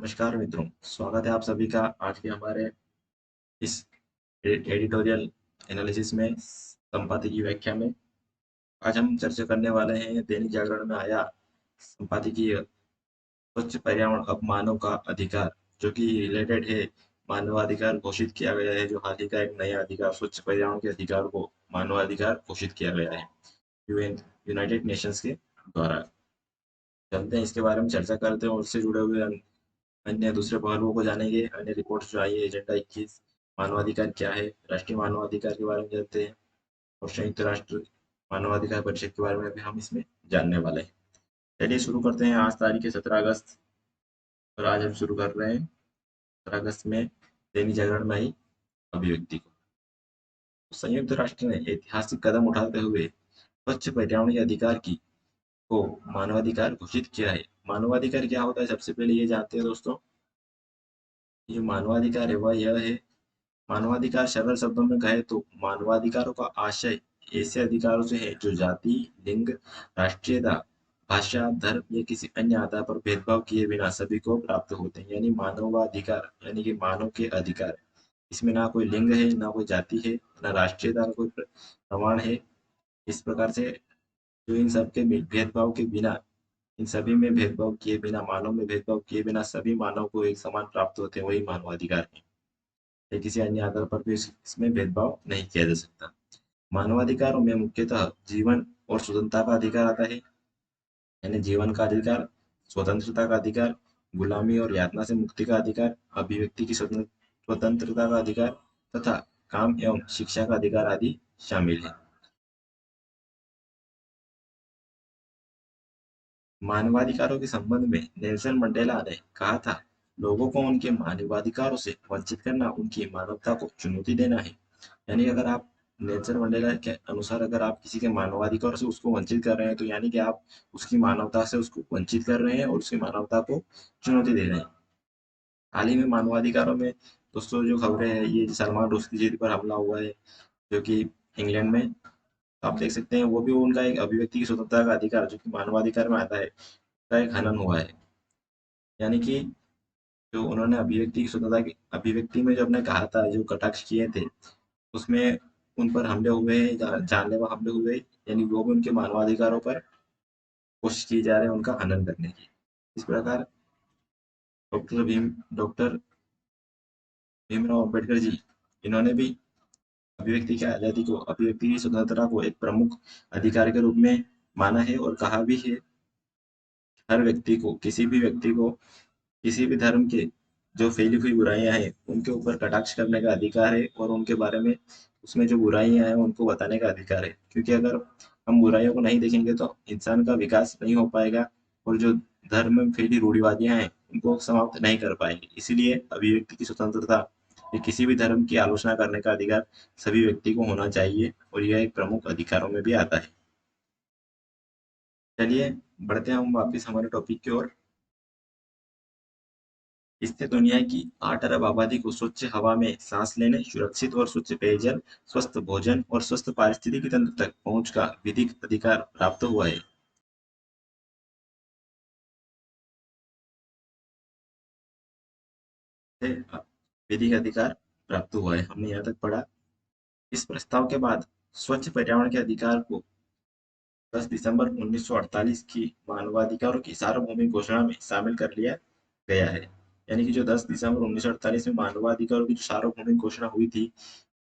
नमस्कार मित्रों, स्वागत है आप सभी का आज के हमारे इस एडिटोरियल एनालिसिस में संपाति की व्याख्या में। आज हम चर्चा करने वाले हैं दैनिक जागरण में आया संपादकीय स्वच्छ पर्यावरण अब मानव का अधिकार, जो कि रिलेटेड है मानवाधिकार घोषित किया गया है। जो हाल ही का एक नया अधिकार स्वच्छ पर्यावरण के अधिकार को मानवाधिकार घोषित किया गया है यूएन यूनाइटेड नेशंस के द्वारा। चलते हैं इसके बारे में चर्चा करते हैं और उससे जुड़े हुए अन्य दूसरे पहलुओं को जानेंगे। अन्य रिपोर्ट्स जो आई है एजेंडा 21 मानवाधिकार क्या है, राष्ट्रीय मानवाधिकार के बारे में जानते हैं और संयुक्त राष्ट्र मानवाधिकार परिषद के बारे में भी हम इसमें जानने वाले हैं। चलिए शुरू करते हैं। आज तारीख है 17 अगस्त और आज हम शुरू कर रहे हैं 17 अगस्त में दैनिक जागरण में आई अभिव्यक्ति को। संयुक्त राष्ट्र ने ऐतिहासिक कदम उठाते हुए स्वच्छ पर्यावरण के अधिकार की को मानवाधिकार घोषित किया है। मानवाधिकार क्या होता है, सबसे पहले ये जानते हैं दोस्तों। ये मानवाधिकार है वह यह है, मानवाधिकार सरल शब्दों में कहे तो मानवाधिकारों का आशय ऐसे अधिकारों से है जो जाति, लिंग, राष्ट्रीयता, भाषा, धर्म या किसी अन्य आधार पर भेदभाव किए बिना सभी को प्राप्त होते हैं। यानी मानवाधिकार यानी कि मानव के अधिकार। इसमें ना कोई लिंग है, ना कोई जाति है, ना राष्ट्रीयता का कोई प्रमाण है। इस प्रकार से जो इन सब के भेदभाव के बिना, इन सभी में भेदभाव किए बिना, मानव में भेदभाव किए बिना सभी मानव को एक समान प्राप्त होते हैं, वही मानवाधिकार है। या किसी अन्य आधार पर भी इसमें भेदभाव नहीं किया जा सकता। मानवाधिकारों में मुख्यतः जीवन और स्वतंत्रता का अधिकार आता है, यानी जीवन का अधिकार, स्वतंत्रता का अधिकार, गुलामी और यातना से मुक्ति का अधिकार, अभिव्यक्ति की स्वतंत्रता का अधिकार तथा काम एवं शिक्षा का अधिकार आदि शामिल है। मानवाधिकारों के संबंध में नेल्सन मंडेला ने कहा था, लोगों को उनके मानवाधिकारों से वंचित करना उनकी मानवता को चुनौती देना है। यानी अगर आप नेल्सन मंडेला के अनुसार अगर आप किसी के मानवाधिकार से उसको वंचित कर रहे हैं तो यानी कि आप उसकी मानवता से उसको वंचित कर रहे हैं और उसकी मानवता को चुनौती दे रहे हैं। हाल ही में मानवाधिकारों में दोस्तों जो खबरें हैं, ये सलमान रुश्दी जी पर हमला हुआ है जो कि इंग्लैंड में, आप देख सकते हैं वो भी उनका एक अभिव्यक्ति की स्वतंत्रता का अधिकार जो कि मानवाधिकार में आता है, का एक हनन हुआ है। यानी कि जो उन्होंने अभिव्यक्ति की स्वतंत्रता की अभिव्यक्ति में जो अपने कहा था, जो कटाक्ष किए थे, उसमें उन पर हमले हुए हैं, जानलेवा हमले हुए, यानी वो भी उनके मानवाधिकारों पर कोशिश की जा रही है उनका हनन करने की। इस प्रकार डॉक्टर भीमराव अम्बेडकर जी, इन्होंने भी अभिव्यक्ति की आजादी को, अभिव्यक्ति की स्वतंत्रता को एक प्रमुख अधिकार के रूप में माना है और कहा भी है, हर व्यक्ति को, किसी भी व्यक्ति को किसी भी धर्म के जो फैली हुई बुराइयां हैं उनके ऊपर कटाक्ष करने का अधिकार है और उनके बारे में, उसमें जो बुराइयां हैं उनको बताने का अधिकार है। क्योंकि अगर हम बुराइयों को नहीं देखेंगे तो इंसान का विकास नहीं हो पाएगा और जो धर्म में फैली रूढ़िवादियां हैं उनको समाप्त नहीं कर पाएंगे। इसीलिए अभिव्यक्ति की स्वतंत्रता या किसी भी धर्म की आलोचना करने का अधिकार सभी व्यक्ति को होना चाहिए और यह एक प्रमुख अधिकारों में भी आता है। चलिए बढ़ते हैं हम वापिस हमारे टॉपिक की ओर। इससे दुनिया की 8 अरब आबादी को स्वच्छ हवा में सांस लेने, सुरक्षित और स्वच्छ पेयजल, स्वस्थ भोजन और स्वस्थ पारिस्थितिकी तंत्र तक पहुंच का विधिक अधिकार प्राप्त हुआ है। से विधिक अधिकार प्राप्त हुआ है, हमने यहाँ तक पढ़ा। इस प्रस्ताव के बाद स्वच्छ पर्यावरण के अधिकार को 10 दिसंबर 1948 की मानवाधिकारों की सार्वभौमिक घोषणा में शामिल कर लिया गया है। यानी कि जो 10 दिसंबर 1948 में मानवाधिकारों की जो सार्वभौमिक घोषणा हुई थी,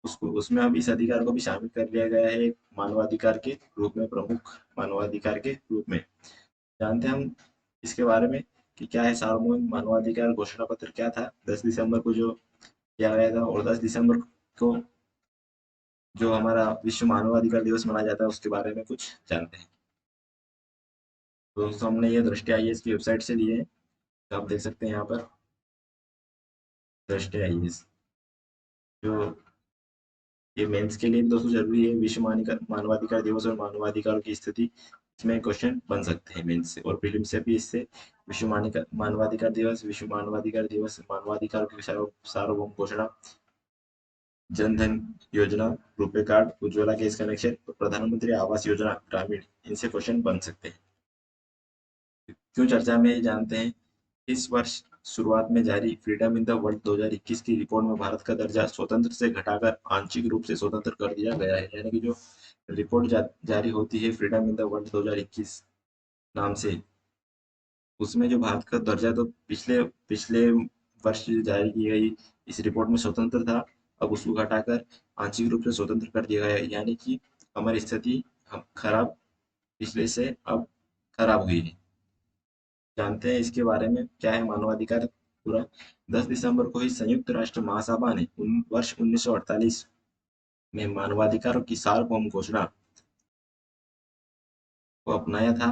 उसको, उसमें अब इस अधिकार को भी शामिल कर लिया गया है एक मानवाधिकार के रूप में, प्रमुख मानवाधिकार के रूप में। जानते हैं हम इसके बारे में कि क्या है सार्वभौमिक मानवाधिकार घोषणा पत्र, क्या था 10 दिसंबर को जो किया गया था, और 10 दिसंबर को जो हमारा विश्व मानवाधिकार दिवस मनाया जाता है उसके बारे में कुछ जानते हैं। तो दोस्तों हमने ये दृष्टि आईएएस की वेबसाइट से लिए हैं, तो आप देख सकते हैं यहाँ पर दृष्टि आईएएस, जो ये मेंस के लिए भी दोस्तों जरूरी है। विश्व मानवाधिकार दिवस और मानवाधिकारों की स्थिति, इसमें क्वेश्चन बन सकते हैं मेंस से और प्रीलिम्स से भी। इससे विश्व मानवाधिकार दिवस, विश्व मानवाधिकार दिवस, मानवाधिकारों की सार्वभौम घोषणा, जन धन योजना, RuPay card, Ujjwala gas connection, प्रधानमंत्री आवास योजना ग्रामीण, इनसे क्वेश्चन बन सकते हैं। क्यों चर्चा में जानते हैं। इस वर्ष शुरुआत में जारी फ्रीडम इन द वर्ल्ड 2021 की रिपोर्ट में भारत का दर्जा स्वतंत्र से घटाकर आंशिक रूप से स्वतंत्र कर दिया गया है। यानी कि जो रिपोर्ट जारी होती है फ्रीडम इन द वर्ल्ड 2021 नाम से, उसमें जो भारत का दर्जा तो पिछले पिछले वर्ष जारी की गई इस रिपोर्ट में स्वतंत्र था, अब उसको घटाकर आंशिक रूप से स्वतंत्र कर दिया गया है। यानी कि हमारी स्थिति हम खराब पिछले से अब खराब हुई है। जानते हैं इसके बारे में क्या है मानवाधिकार पूरा। 10 दिसंबर को ही संयुक्त राष्ट्र महासभा ने वर्ष 1948 में मानवाधिकारों की सार्वभौम घोषणा को अपनाया था।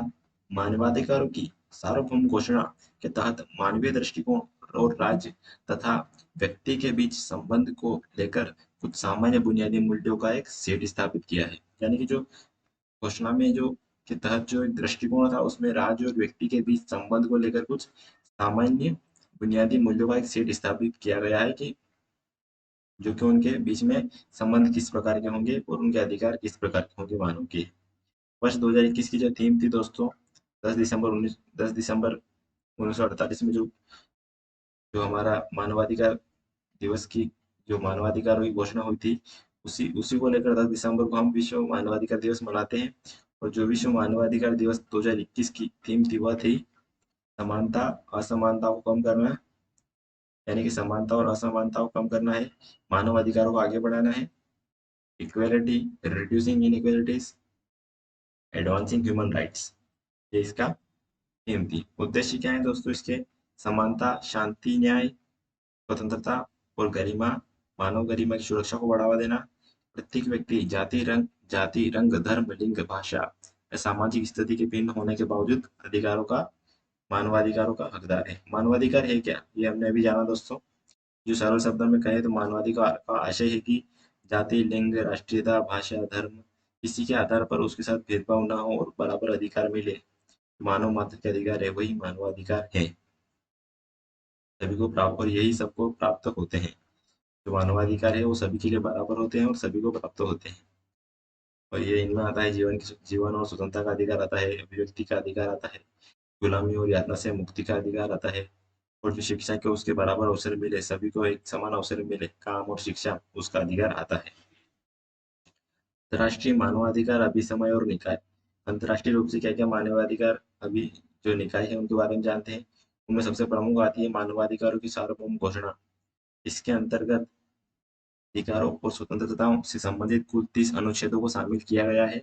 मानवाधिकारों की सार्वभौम घोषणा के तहत मानवीय दृष्टिकोण और राज्य तथा व्यक्ति के बीच संबंध को लेकर कुछ सामान्य बुनियादी मूल्यों का एक सेट स्थापित किया है। यानी कि जो घोषणा में जो के तहत जो एक दृष्टिकोण था उसमें राज्य और व्यक्ति के बीच संबंध को लेकर कुछ सामान्य बुनियादी मूल्यों का एक सेट स्थापित किया गया है कि जो कि उनके बीच में संबंध किस प्रकार के होंगे और उनके अधिकार किस प्रकार के होंगे मानव के। वर्ष 2021 की जो थीम थी दोस्तों, 10 दिसंबर 1948 में जो जो हमारा मानवाधिकार दिवस की जो मानवाधिकारों की घोषणा हुई थी, उसी उसी को लेकर 10 दिसंबर को हम विश्व मानवाधिकार दिवस मनाते हैं। और जो विश्व मानवाधिकार दिवस 2021 की थीम थी वह थी समानता असमानता को कम करना। यानी कि समानता और असमानता को कम करना है, मानव अधिकारों को आगे बढ़ाना है, equality, reducing inequalities, advancing human rights, ये इसका थीम थी। उद्देश्य क्या है दोस्तों इसके? समानता, शांति, न्याय, स्वतंत्रता और गरिमा, मानव गरिमा की सुरक्षा को बढ़ावा देना। प्रत्येक व्यक्ति जाति रंग धर्म लिंग भाषा या सामाजिक स्थिति के भिन्न होने के बावजूद मानवाधिकारों का हकदार है। मानवाधिकार है क्या, ये हमने अभी जाना दोस्तों। जो सरल शब्दों में कहें तो मानवाधिकार का आशय है कि जाति लिंग राष्ट्रीयता भाषा धर्म किसी के आधार पर उसके साथ भेदभाव न हो और बराबर अधिकार मिले। मानव मात्र के अधिकार है वही मानवाधिकार है, सभी को प्राप्त, और यही सबको प्राप्त होते हैं। जो मानवाधिकार है वो सभी के लिए बराबर होते हैं और सभी को प्राप्त होते हैं। और ये इनमें आता है जीवन और स्वतंत्रता का अधिकार आता है, अभिव्यक्ति का अधिकार आता है, गुलामी और यातना से मुक्ति का अधिकार आता है, और जो शिक्षा के उसके बराबर अवसर मिले, सभी को एक समान अवसर मिले काम और शिक्षा, उसका अधिकार आता है। अंतर्राष्ट्रीय मानवाधिकार अभिसमय और निकाय। अंतर्राष्ट्रीय रूप से क्या क्या मानवाधिकार अभी जो निकाय है उनके बारे में जानते हैं। उनमें सबसे प्रमुख आती है मानवाधिकारों की सार्वभौम घोषणा। इसके अंतर्गत अधिकारों और स्वतंत्रताओं से संबंधित कुल 30 अनुच्छेदों को शामिल किया गया है,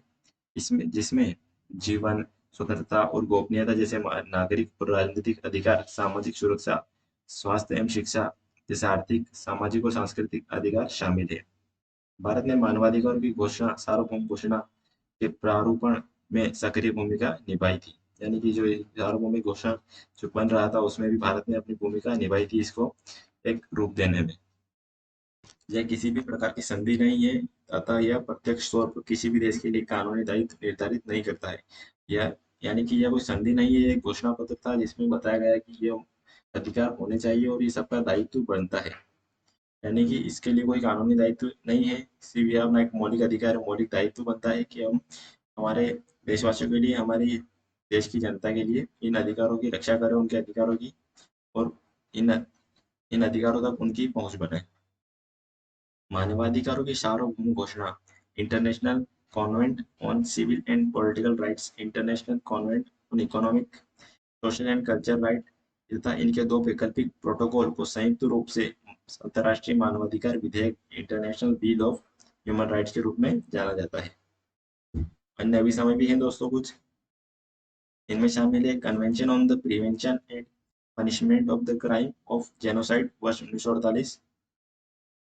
इसमें जिसमें जीवन स्वतंत्रता और गोपनीयता जैसे नागरिक और राजनीतिक अधिकार, सामाजिक सुरक्षा, स्वास्थ्य एवं शिक्षा जैसे आर्थिक सामाजिक और सांस्कृतिक अधिकार शामिल है। भारत ने मानवाधिकारों की घोषणा सार्वभौम घोषणा के प्रारूपण में सक्रिय भूमिका निभाई थी। यानी कि जो सार्वभौमिक घोषणा जो बन रहा था उसमें भी भारत ने अपनी भूमिका निभाई थी इसको एक रूप देने में। यह किसी भी प्रकार की संधि नहीं है, अतः यह प्रत्यक्ष तौर पर किसी भी देश के लिए कानूनी दायित्व निर्धारित नहीं करता है। यह यानी कि यह कोई संधि नहीं है, एक घोषणा पत्र था जिसमें बताया गया कि ये अधिकार होने चाहिए और ये सबका दायित्व बनता है। यानी कि इसके लिए कोई कानूनी दायित्व नहीं है, सिर्फ यह अपना एक मौलिक अधिकार मौलिक दायित्व बनता है कि हम हमारे देशवासियों के लिए, हमारी देश की जनता के लिए इन अधिकारों की रक्षा करें, उनके अधिकारों की, और इन इन अधिकारों तक उनकी पहुंच बनाए। मानवाधिकारों की सार्वभौम घोषणा। International convent on civil and political rights, international convent on economic social and culture right तथा इनके दो वैकल्पिक प्रोटोकॉल को संयुक्त रूप से अंतर्राष्ट्रीय मानवाधिकार विधेयक, international bill of human rights के रूप में जाना जाता है। अन्य अभिसमय भी हैं दोस्तों कुछ, इनमें शामिल है convention on the prevention and punishment of the crime of genocide वर्ष 1948।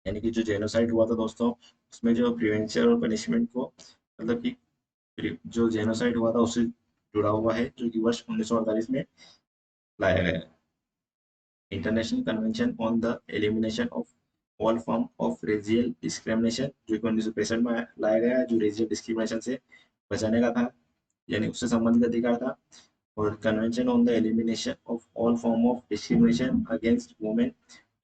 यानी कि जो जेनोसाइड हुआ था दोस्तों उसमें जो प्रिवेंशन और पनिशमेंट को मतलब कि जो जेनोसाइड हुआ था उससे जुड़ा हुआ है, जो कि वर्ष 1948 में लाया गया। International convention on the elimination of all form of racial discrimination, जो कि 1965 में लाया गया, जो रेजियल डिस्क्रिमिनेशन से बचाने का था, यानी उससे संबंधित अधिकार था। और convention on the elimination of all form of discrimination against women,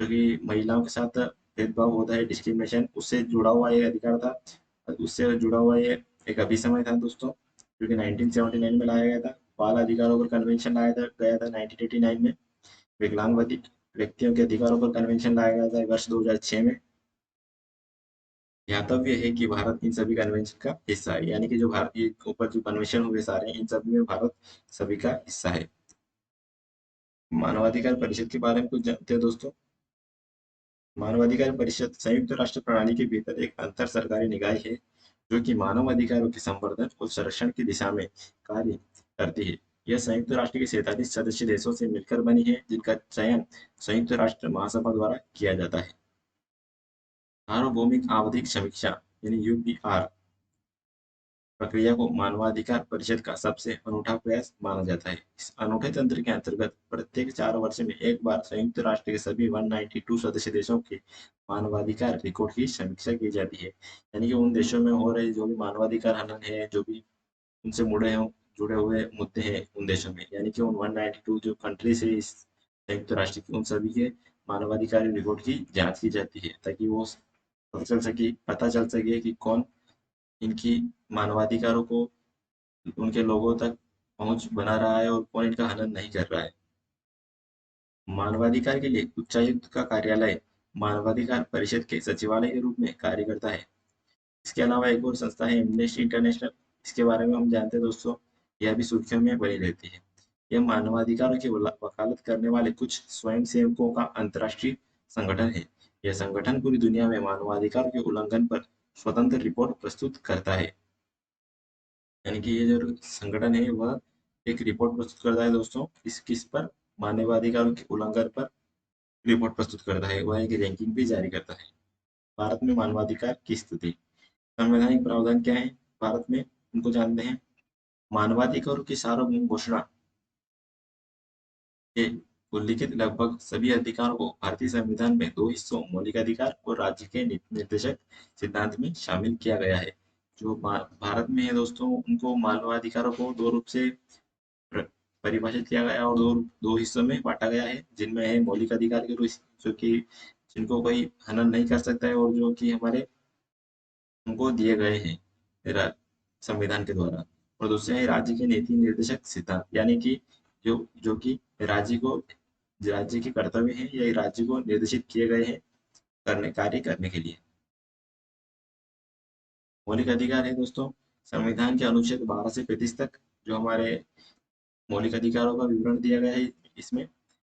जो कि महिलाओं के साथ भेदभाव होता है डिस्क्रिमिनेशन, उससे जुड़ा हुआ ये अधिकार था, उससे जुड़ा हुआ ये एक अभिसमय था दोस्तों, जो कि 1979 में लाया गया था। बाल अधिकारों पर कन्वेंशन लाया गया था 1989 में। विकलांग व्यक्तियों के अधिकारों पर कन्वेंशन लाया गया था वर्ष 2006 में। ध्यातव्य है कि भारत इन सभी कन्वेंशन का हिस्सा है, यानी कि जो भारत के ऊपर जो कन्वेंशन हुए सारे, इन सभी में भारत सभी का हिस्सा है। मानवाधिकार परिषद के बारे में कुछ जानते हैं दोस्तों? मानवाधिकार परिषद संयुक्त राष्ट्र प्रणाली के भीतर एक अंतर सरकारी निकाय है जो कि मानव अधिकारों के संवर्धन और संरक्षण की दिशा में कार्य करती है। यह संयुक्त राष्ट्र के 47 सदस्य देशों से मिलकर बनी है, जिनका चयन संयुक्त राष्ट्र महासभा द्वारा किया जाता है। सार्वभौमिक आवधिक समीक्षा यानी यूपीआर प्रक्रिया को मानवाधिकार परिषद का सबसे अनूठा प्रयास माना जाता है। इस अनूठे तंत्र के अंतर्गत प्रत्येक 4 वर्ष में एक बार संयुक्त राष्ट्र के सभी 192 सदस्य देशों के मानवाधिकार रिकॉर्ड की समीक्षा की जाती है। यानी कि उन देशों में हो रहे जो भी मानवाधिकार हनन है, जो भी उनसे जुड़े हुए मुद्दे हैं उन देशों में, यानी कि उन 192 जो कंट्रीज है इस संयुक्त राष्ट्र की, उन सभी के मानवाधिकार रिकॉर्ड की जांच की जाती है, ताकि वो पता चल सके कि कौन इनकी मानवाधिकारों को उनके लोगों तक पहुंच बना रहा है और कौन इनका हनन नहीं कर रहा है। मानवाधिकार के लिए उच्चायुक्त का कार्यालय मानवाधिकार परिषद के सचिवालय के रूप में कार्य करता है। इसके अलावा एक और संस्था है एमनेस्टी इंटरनेशनल। इसके बारे में हम जानते हैं दोस्तों, यह भी सुर्खियों में बनी रहती है। यह मानवाधिकारों की वकालत करने वाले कुछ स्वयंसेवकों का अंतर्राष्ट्रीय संगठन है। यह संगठन पूरी दुनिया में मानवाधिकार के उल्लंघन पर स्वतंत्र रिपोर्ट प्रस्तुत करता है। यानी कि ये जो संगठन है वह एक रिपोर्ट प्रस्तुत करता है दोस्तों, किस पर? मानवाधिकारों के उल्लंघन पर रिपोर्ट प्रस्तुत करता है। वह एक रैंकिंग भी जारी करता है। भारत में मानवाधिकार की स्थिति, संवैधानिक प्रावधान क्या है भारत में, उनको जानते हैं। मानवाधिकारों की सार्वभौम घोषणा के उल्लिखित लगभग सभी अधिकारों को भारतीय संविधान में दो हिस्सों मौलिक अधिकार और राज्य के निर्देशक सिद्धांत में शामिल किया गया है। जो भारत में है दोस्तों, उनको मानवाधिकारों को दो रूप से परिभाषित किया गया और दो दो हिस्सों में बांटा गया है, जिनमें है मौलिक अधिकार के रूप जो कि जिनको कोई हनन नहीं कर सकता है और जो कि हमारे उनको दिए गए हैं संविधान के द्वारा। और दूसरे है राज्य के नीति निर्देशक सिद्धांत, यानी कि जो कि राज्य के कर्तव्य हैं या राज्य को निर्देशित किए गए हैं कार्य करने के लिए। मौलिक अधिकार है दोस्तों, संविधान के अनुच्छेद 12 से 35 तक जो हमारे मौलिक अधिकारों का विवरण दिया गया है। इसमें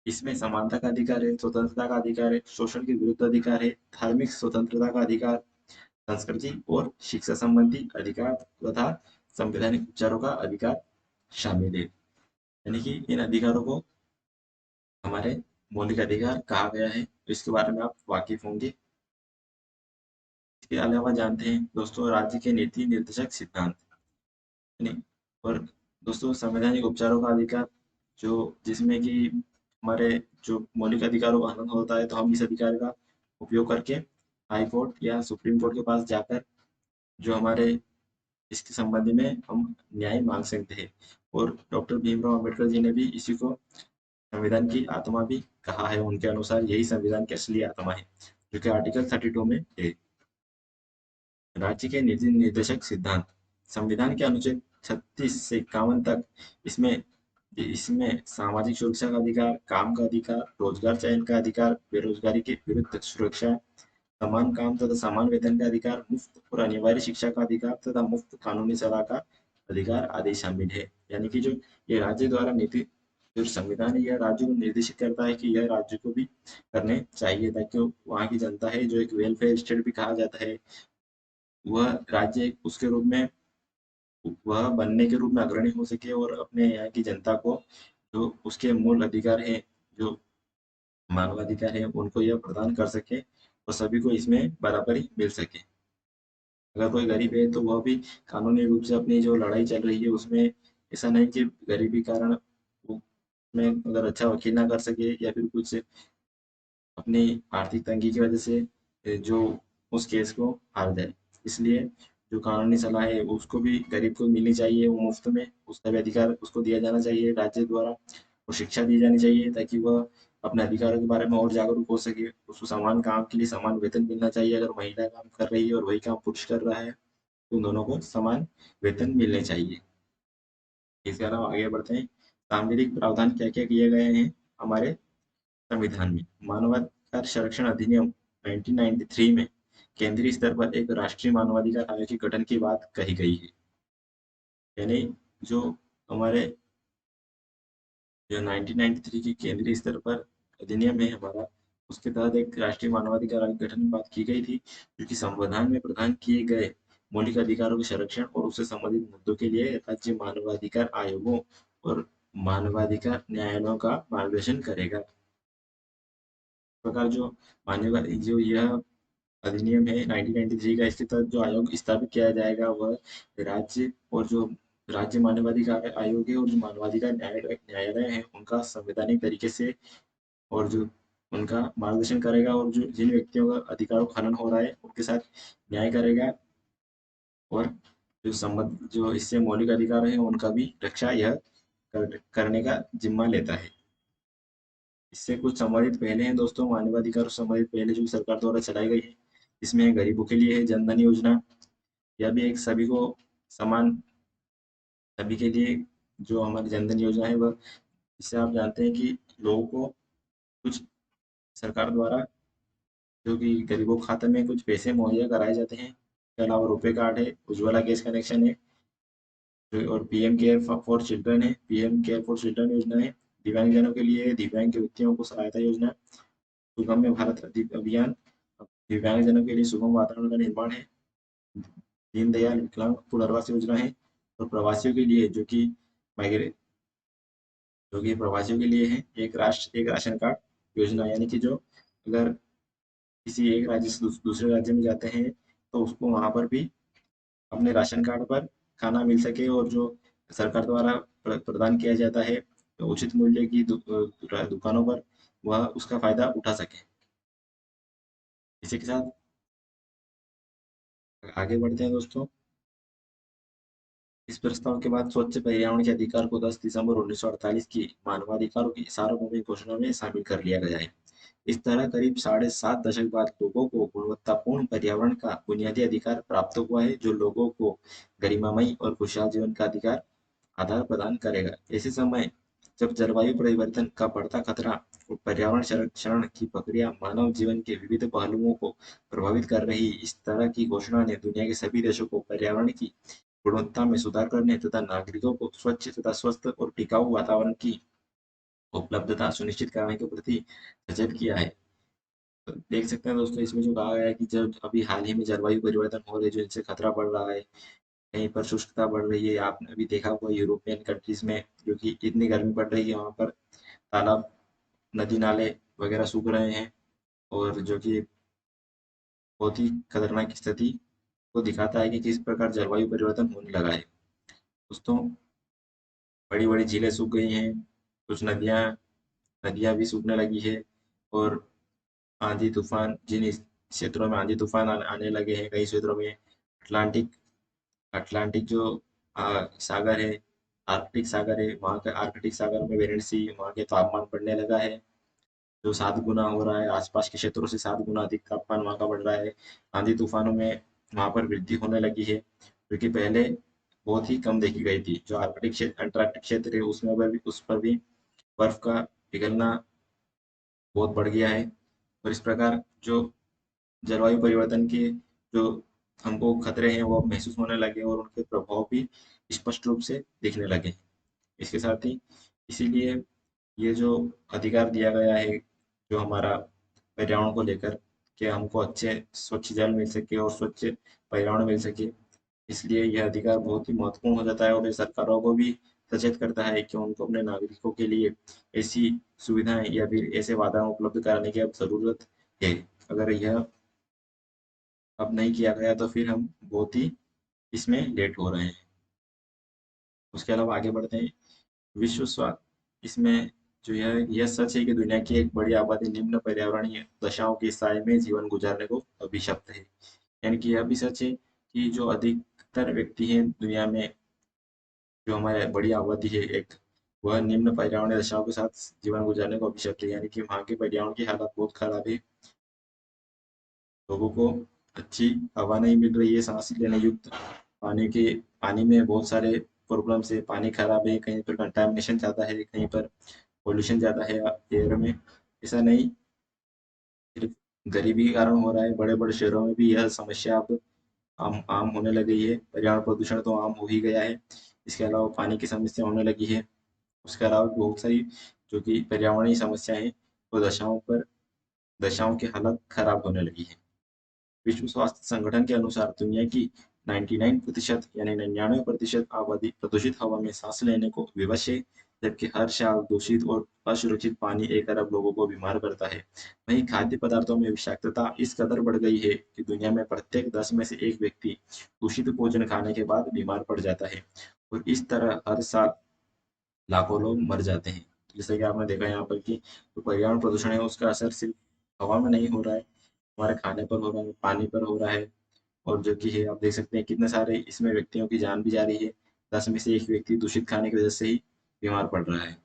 इसमें समानता का अधिकार है, स्वतंत्रता का अधिकार है, शोषण के विरुद्ध अधिकार है, धार्मिक स्वतंत्रता का अधिकार, संस्कृति और शिक्षा संबंधी अधिकार तथा संवैधानिक उपचारों का अधिकार शामिल है। यानी कि इन अधिकारों को हमारे मौलिक अधिकार कहा गया है, तो इसके बारे में आप वाकिफ होंगे। इसके अलावा जानते हैं दोस्तों राज्य के नीति निर्देशक सिद्धांत। और दोस्तों संवैधानिक उपचारों का अधिकार, जो जिसमें कि हमारे जो मौलिक अधिकारों का हनन होता है, तो हम इस अधिकार का उपयोग करके हाई कोर्ट या सुप्रीम कोर्ट के पास जाकर जो हमारे इसके संबंध में हम न्याय मांग सकते हैं। और डॉक्टर भीमराव अम्बेडकर जी ने भी इसी को संविधान की आत्मा भी कहा है। उनके अनुसार यही संविधान की असली आत्मा है, जो कि आर्टिकल 32 में है। राज्य के नीति निर्देशक सिद्धांत, संविधान के अनुच्छेद 36 से 51 तक इसमें इसमें सामाजिक सुरक्षा का अधिकार, काम का अधिकार, रोजगार चयन का अधिकार, बेरोजगारी के विरुद्ध सुरक्षा, समान काम तथा समान वेतन का अधिकार, मुफ्त और अनिवार्य शिक्षा का अधिकार तथा मुफ्त कानूनी सलाह का अधिकार आदि शामिल है। यानी कि जो ये राज्य द्वारा नीति, जो संविधान है यह राज्य को निर्देशित करता है कि यह राज्य को भी करने चाहिए, ताकि वहाँ की जनता है जो एक वेलफेयर स्टेट भी कहा जाता है, वह राज्य उसके रूप में वह बनने के रूप में अग्रणी हो सके और अपने यहाँ की जनता को जो उसके मूल अधिकार है, जो मानवाधिकार है, उनको यह प्रदान कर सके और सभी को इसमें बराबरी मिल सके। अगर कोई गरीब है तो वह भी कानूनी रूप से अपनी जो लड़ाई चल रही है उसमें, ऐसा नहीं कि गरीबी कारण वो में अगर अच्छा वकील ना कर सके या फिर कुछ अपनी आर्थिक तंगी की वजह से जो उस केस को हार जाए। इसलिए जो कानूनी सलाह है उसको भी गरीब को मिलनी चाहिए, वो मुफ्त में उसका भी अधिकार उसको दिया जाना चाहिए राज्य द्वारा, और शिक्षा दी जानी चाहिए ताकि वह अपने अधिकारों के बारे में और जागरूक हो सके। उसको समान काम के लिए समान वेतन मिलना चाहिए। अगर महिला काम कर रही है और वही काम पुरुष कर रहा है तो दोनों को समान वेतन मिलने चाहिए। इसके अलावा आगे बढ़ते हैं, सांविधिक प्रावधान क्या क्या किए गए हैं हमारे संविधान में मानवाधिकार संरक्षण अधिनियम 1993 में केंद्रीय स्तर पर एक राष्ट्रीय मानवाधिकार आयोग के गठन की बात कही गई है। यानी जो हमारे जो 1993 की केंद्रीय स्तर पर अधिनियम है हमारा, उसके तहत एक राष्ट्रीय मानवाधिकार आयोग गठन की बात की गई थी, जो कि संविधान में प्रदान किए गए मौलिक अधिकारों के संरक्षण और उससे संबंधित मुद्दों के लिए राज्य मानवाधिकार आयोगों और मानवाधिकार न्यायालयों का मार्गदर्शन करेगा। इस प्रकार जो मानवाधिकार जो यह अधिनियम है 1993 का, इसके तहत जो आयोग स्थापित किया जाएगा वह राज्य और जो राज्य मानवाधिकार आयोग है और जो मानवाधिकार न्यायालय है उनका संवैधानिक तरीके से और जो उनका मार्गदर्शन करेगा और जो जिन व्यक्तियों का अधिकारों का हनन हो रहा है उनके साथ न्याय करेगा और जो संबंध जो इससे मौलिक अधिकार है उनका भी रक्षा यह करने का जिम्मा लेता है। इससे कुछ संबंधित पहले हैं दोस्तों, मानवाधिकार से संबंधित पहले जो सरकार द्वारा चलाई गई है, इसमें गरीबों के लिए है जनधन योजना। यह भी एक सभी को समान, सभी के लिए जो हमारी जनधन योजना है वह, इससे आप जानते हैं कि लोगों को कुछ सरकार द्वारा जो कि गरीबों के खाते में कुछ पैसे मुहैया कराए जाते हैं। इसके अलावा रुपे कार्ड है, उज्ज्वला गैस कनेक्शन है और पीएम केयर फॉर चिल्ड्रन है, पीएम केयर फॉर चिल्ड्रन योजना है। दिव्यांगजनों के लिए दिव्यांग व्यक्तियों को सहायता योजना, सुगम्य भारत अभियान, दिव्यांगजनों के लिए सुगम वातावरण का निर्माण है, दीनदयाल विकलांग पुनर्वास योजना है और प्रवासियों के लिए जो कि प्रवासियों के लिए है एक राष्ट्र एक राशन कार्ड योजना। यानी कि जो अगर किसी एक राज्य से दूसरे राज्य में जाते हैं तो उसको वहां पर भी अपने राशन कार्ड पर खाना मिल सके और जो सरकार द्वारा प्रदान किया जाता है तो उचित मूल्य की दुकानों पर वह उसका फायदा उठा सके। इसी के साथ आगे बढ़ते हैं दोस्तों। इस प्रस्ताव के बाद स्वच्छ पर्यावरण के अधिकार को 10 दिसंबर 1948 की मानवाधिकारों की सार्वभौमिक घोषणा में शामिल कर लिया गया है। इस तरह करीब 7.5 दशक बाद लोगों को गुणवत्तापूर्ण पर्यावरण का बुनियादी अधिकार प्राप्त हुआ है, जो लोगों को गरिमामयी और खुशहाल जीवन का अधिकार आधार प्रदान करेगा। ऐसे समय जब जलवायु परिवर्तन का बढ़ता खतरा और पर्यावरण संरक्षण की प्रक्रिया मानव जीवन के विविध पहलुओं को प्रभावित कर रही, इस तरह की घोषणा ने दुनिया के सभी देशों को पर्यावरण की गुणवत्ता में सुधार करने तथा नागरिकों को स्वच्छ तथा स्वस्थ और टिकाऊ वातावरण की उपलब्धता सुनिश्चित कराने के प्रति सचेत किया है। तो देख सकते हैं दोस्तों, इसमें जो कहा गया है कि जब अभी हाल ही में जलवायु परिवर्तन हो रहे जो इनसे खतरा बढ़ रहा है, कहीं पर शुष्कता बढ़ रही है। आपने अभी देखा होगा यूरोपियन कंट्रीज में जो कि इतनी गर्मी पड़ रही है वहाँ पर तालाब, नदी नाले वगैरह सूख रहे हैं और जो कि बहुत ही खतरनाक स्थिति को दिखाता है कि किस प्रकार जलवायु परिवर्तन होने लगा है। दोस्तों, बड़ी बड़ी झीलें सूख गई हैं, कुछ नदियाँ नदियाँ भी सूखने लगी है और आंधी तूफान जिन क्षेत्रों में आंधी तूफान आने लगे हैं, कई क्षेत्रों में अटलांटिक अटलांटिक जो सागर है, आर्कटिक सागर है, वहाँ का आर्कटिक सागर में बेरिंग सी, वहाँ के तापमान बढ़ने लगा है, जो 7 गुना हो रहा है। आसपास के क्षेत्रों से 7 गुना अधिक तापमान वहाँ का बढ़ रहा है। आंधी तूफानों में वहाँ पर वृद्धि होने लगी है, क्योंकि पहले बहुत ही कम देखी गई थी। जो आर्कटिक क्षेत्र अंटार्कटिक क्षेत्र है उसमें भी उस पर भी बर्फ का पिघलना बहुत बढ़ गया है और इस प्रकार जो जलवायु परिवर्तन के जो हमको खतरे हैं वो अब महसूस होने लगे और उनके प्रभाव भी स्पष्ट रूप से दिखने लगे। इसके साथ ही इसीलिए ये जो अधिकार दिया गया है जो हमारा पर्यावरण को लेकर, कि हमको अच्छे स्वच्छ जल मिल सके और स्वच्छ पर्यावरण मिल सके, इसलिए यह अधिकार बहुत ही महत्वपूर्ण हो जाता है और ये सरकारों को भी सचेत करता है कि उनको अपने नागरिकों के लिए ऐसी सुविधाएं या फिर ऐसे वातावरण उपलब्ध कराने की अब जरूरत है। अगर यह अब नहीं किया गया तो फिर हम बहुत ही इसमें लेट हो रहे हैं। उसके अलावा आगे बढ़ते हैं। विश्व स्वास्थ्य इसमें जो यह सच है कि दुनिया की एक बड़ी आबादी निम्न पर्यावरणीय दशाओं की साए में जीवन गुजारने को अभिशप्त है। यानी कि यह भी सच है कि जो अधिकतर व्यक्ति हैं दुनिया में, जो हमारे बड़ी आबादी है एक, वह निम्न पर्यावरणीय दशाओं के साथ जीवन गुजारने को अभिशप्त है। यानी कि वहाँ के पर्यावरण की हालत बहुत खराब है। लोगों को अच्छी हवा नहीं मिल रही है, सांस लेने युक्त पानी में बहुत सारे प्रॉब्लम्स है। पानी खराब है, कहीं पर कंटामिनेशन ज़्यादा है, कहीं पर पोल्यूशन ज़्यादा है एयर में। ऐसा नहीं सिर्फ गरीबी के कारण हो रहा है, बड़े बड़े शहरों में भी यह समस्या अब आम आम होने लग गई है। पर्यावरण प्रदूषण तो आम हो ही गया है, इसके अलावा पानी की समस्या होने लगी है। उसके अलावा बहुत सारी जो कि पर्यावरणीय समस्या है, वो दशाओं की हालत खराब होने लगी है। विश्व स्वास्थ्य संगठन के अनुसार दुनिया की 99% यानी 99% आबादी प्रदूषित हवा में सांस लेने को विवश है, जबकि हर साल दूषित और असुरक्षित पानी 1 अरब लोगों को बीमार करता है। वहीं खाद्य पदार्थों में विषाक्तता इस कदर बढ़ गई है कि दुनिया में प्रत्येक 10 में से एक व्यक्ति दूषित भोजन खाने के बाद बीमार पड़ जाता है, और इस तरह हर साल लाखों लोग मर जाते हैं। जैसे कि आपने देखा यहाँ पर कि जो पर्यावरण प्रदूषण है उसका असर सिर्फ हवा में नहीं हो रहा है, हमारे खाने पर हो रहा है, पानी पर हो रहा है, और जो कि है आप देख सकते हैं कितने सारे इसमें व्यक्तियों की जान भी जा रही है। 10 में से एक व्यक्ति दूषित खाने की वजह से ही बीमार पड़ रहा है।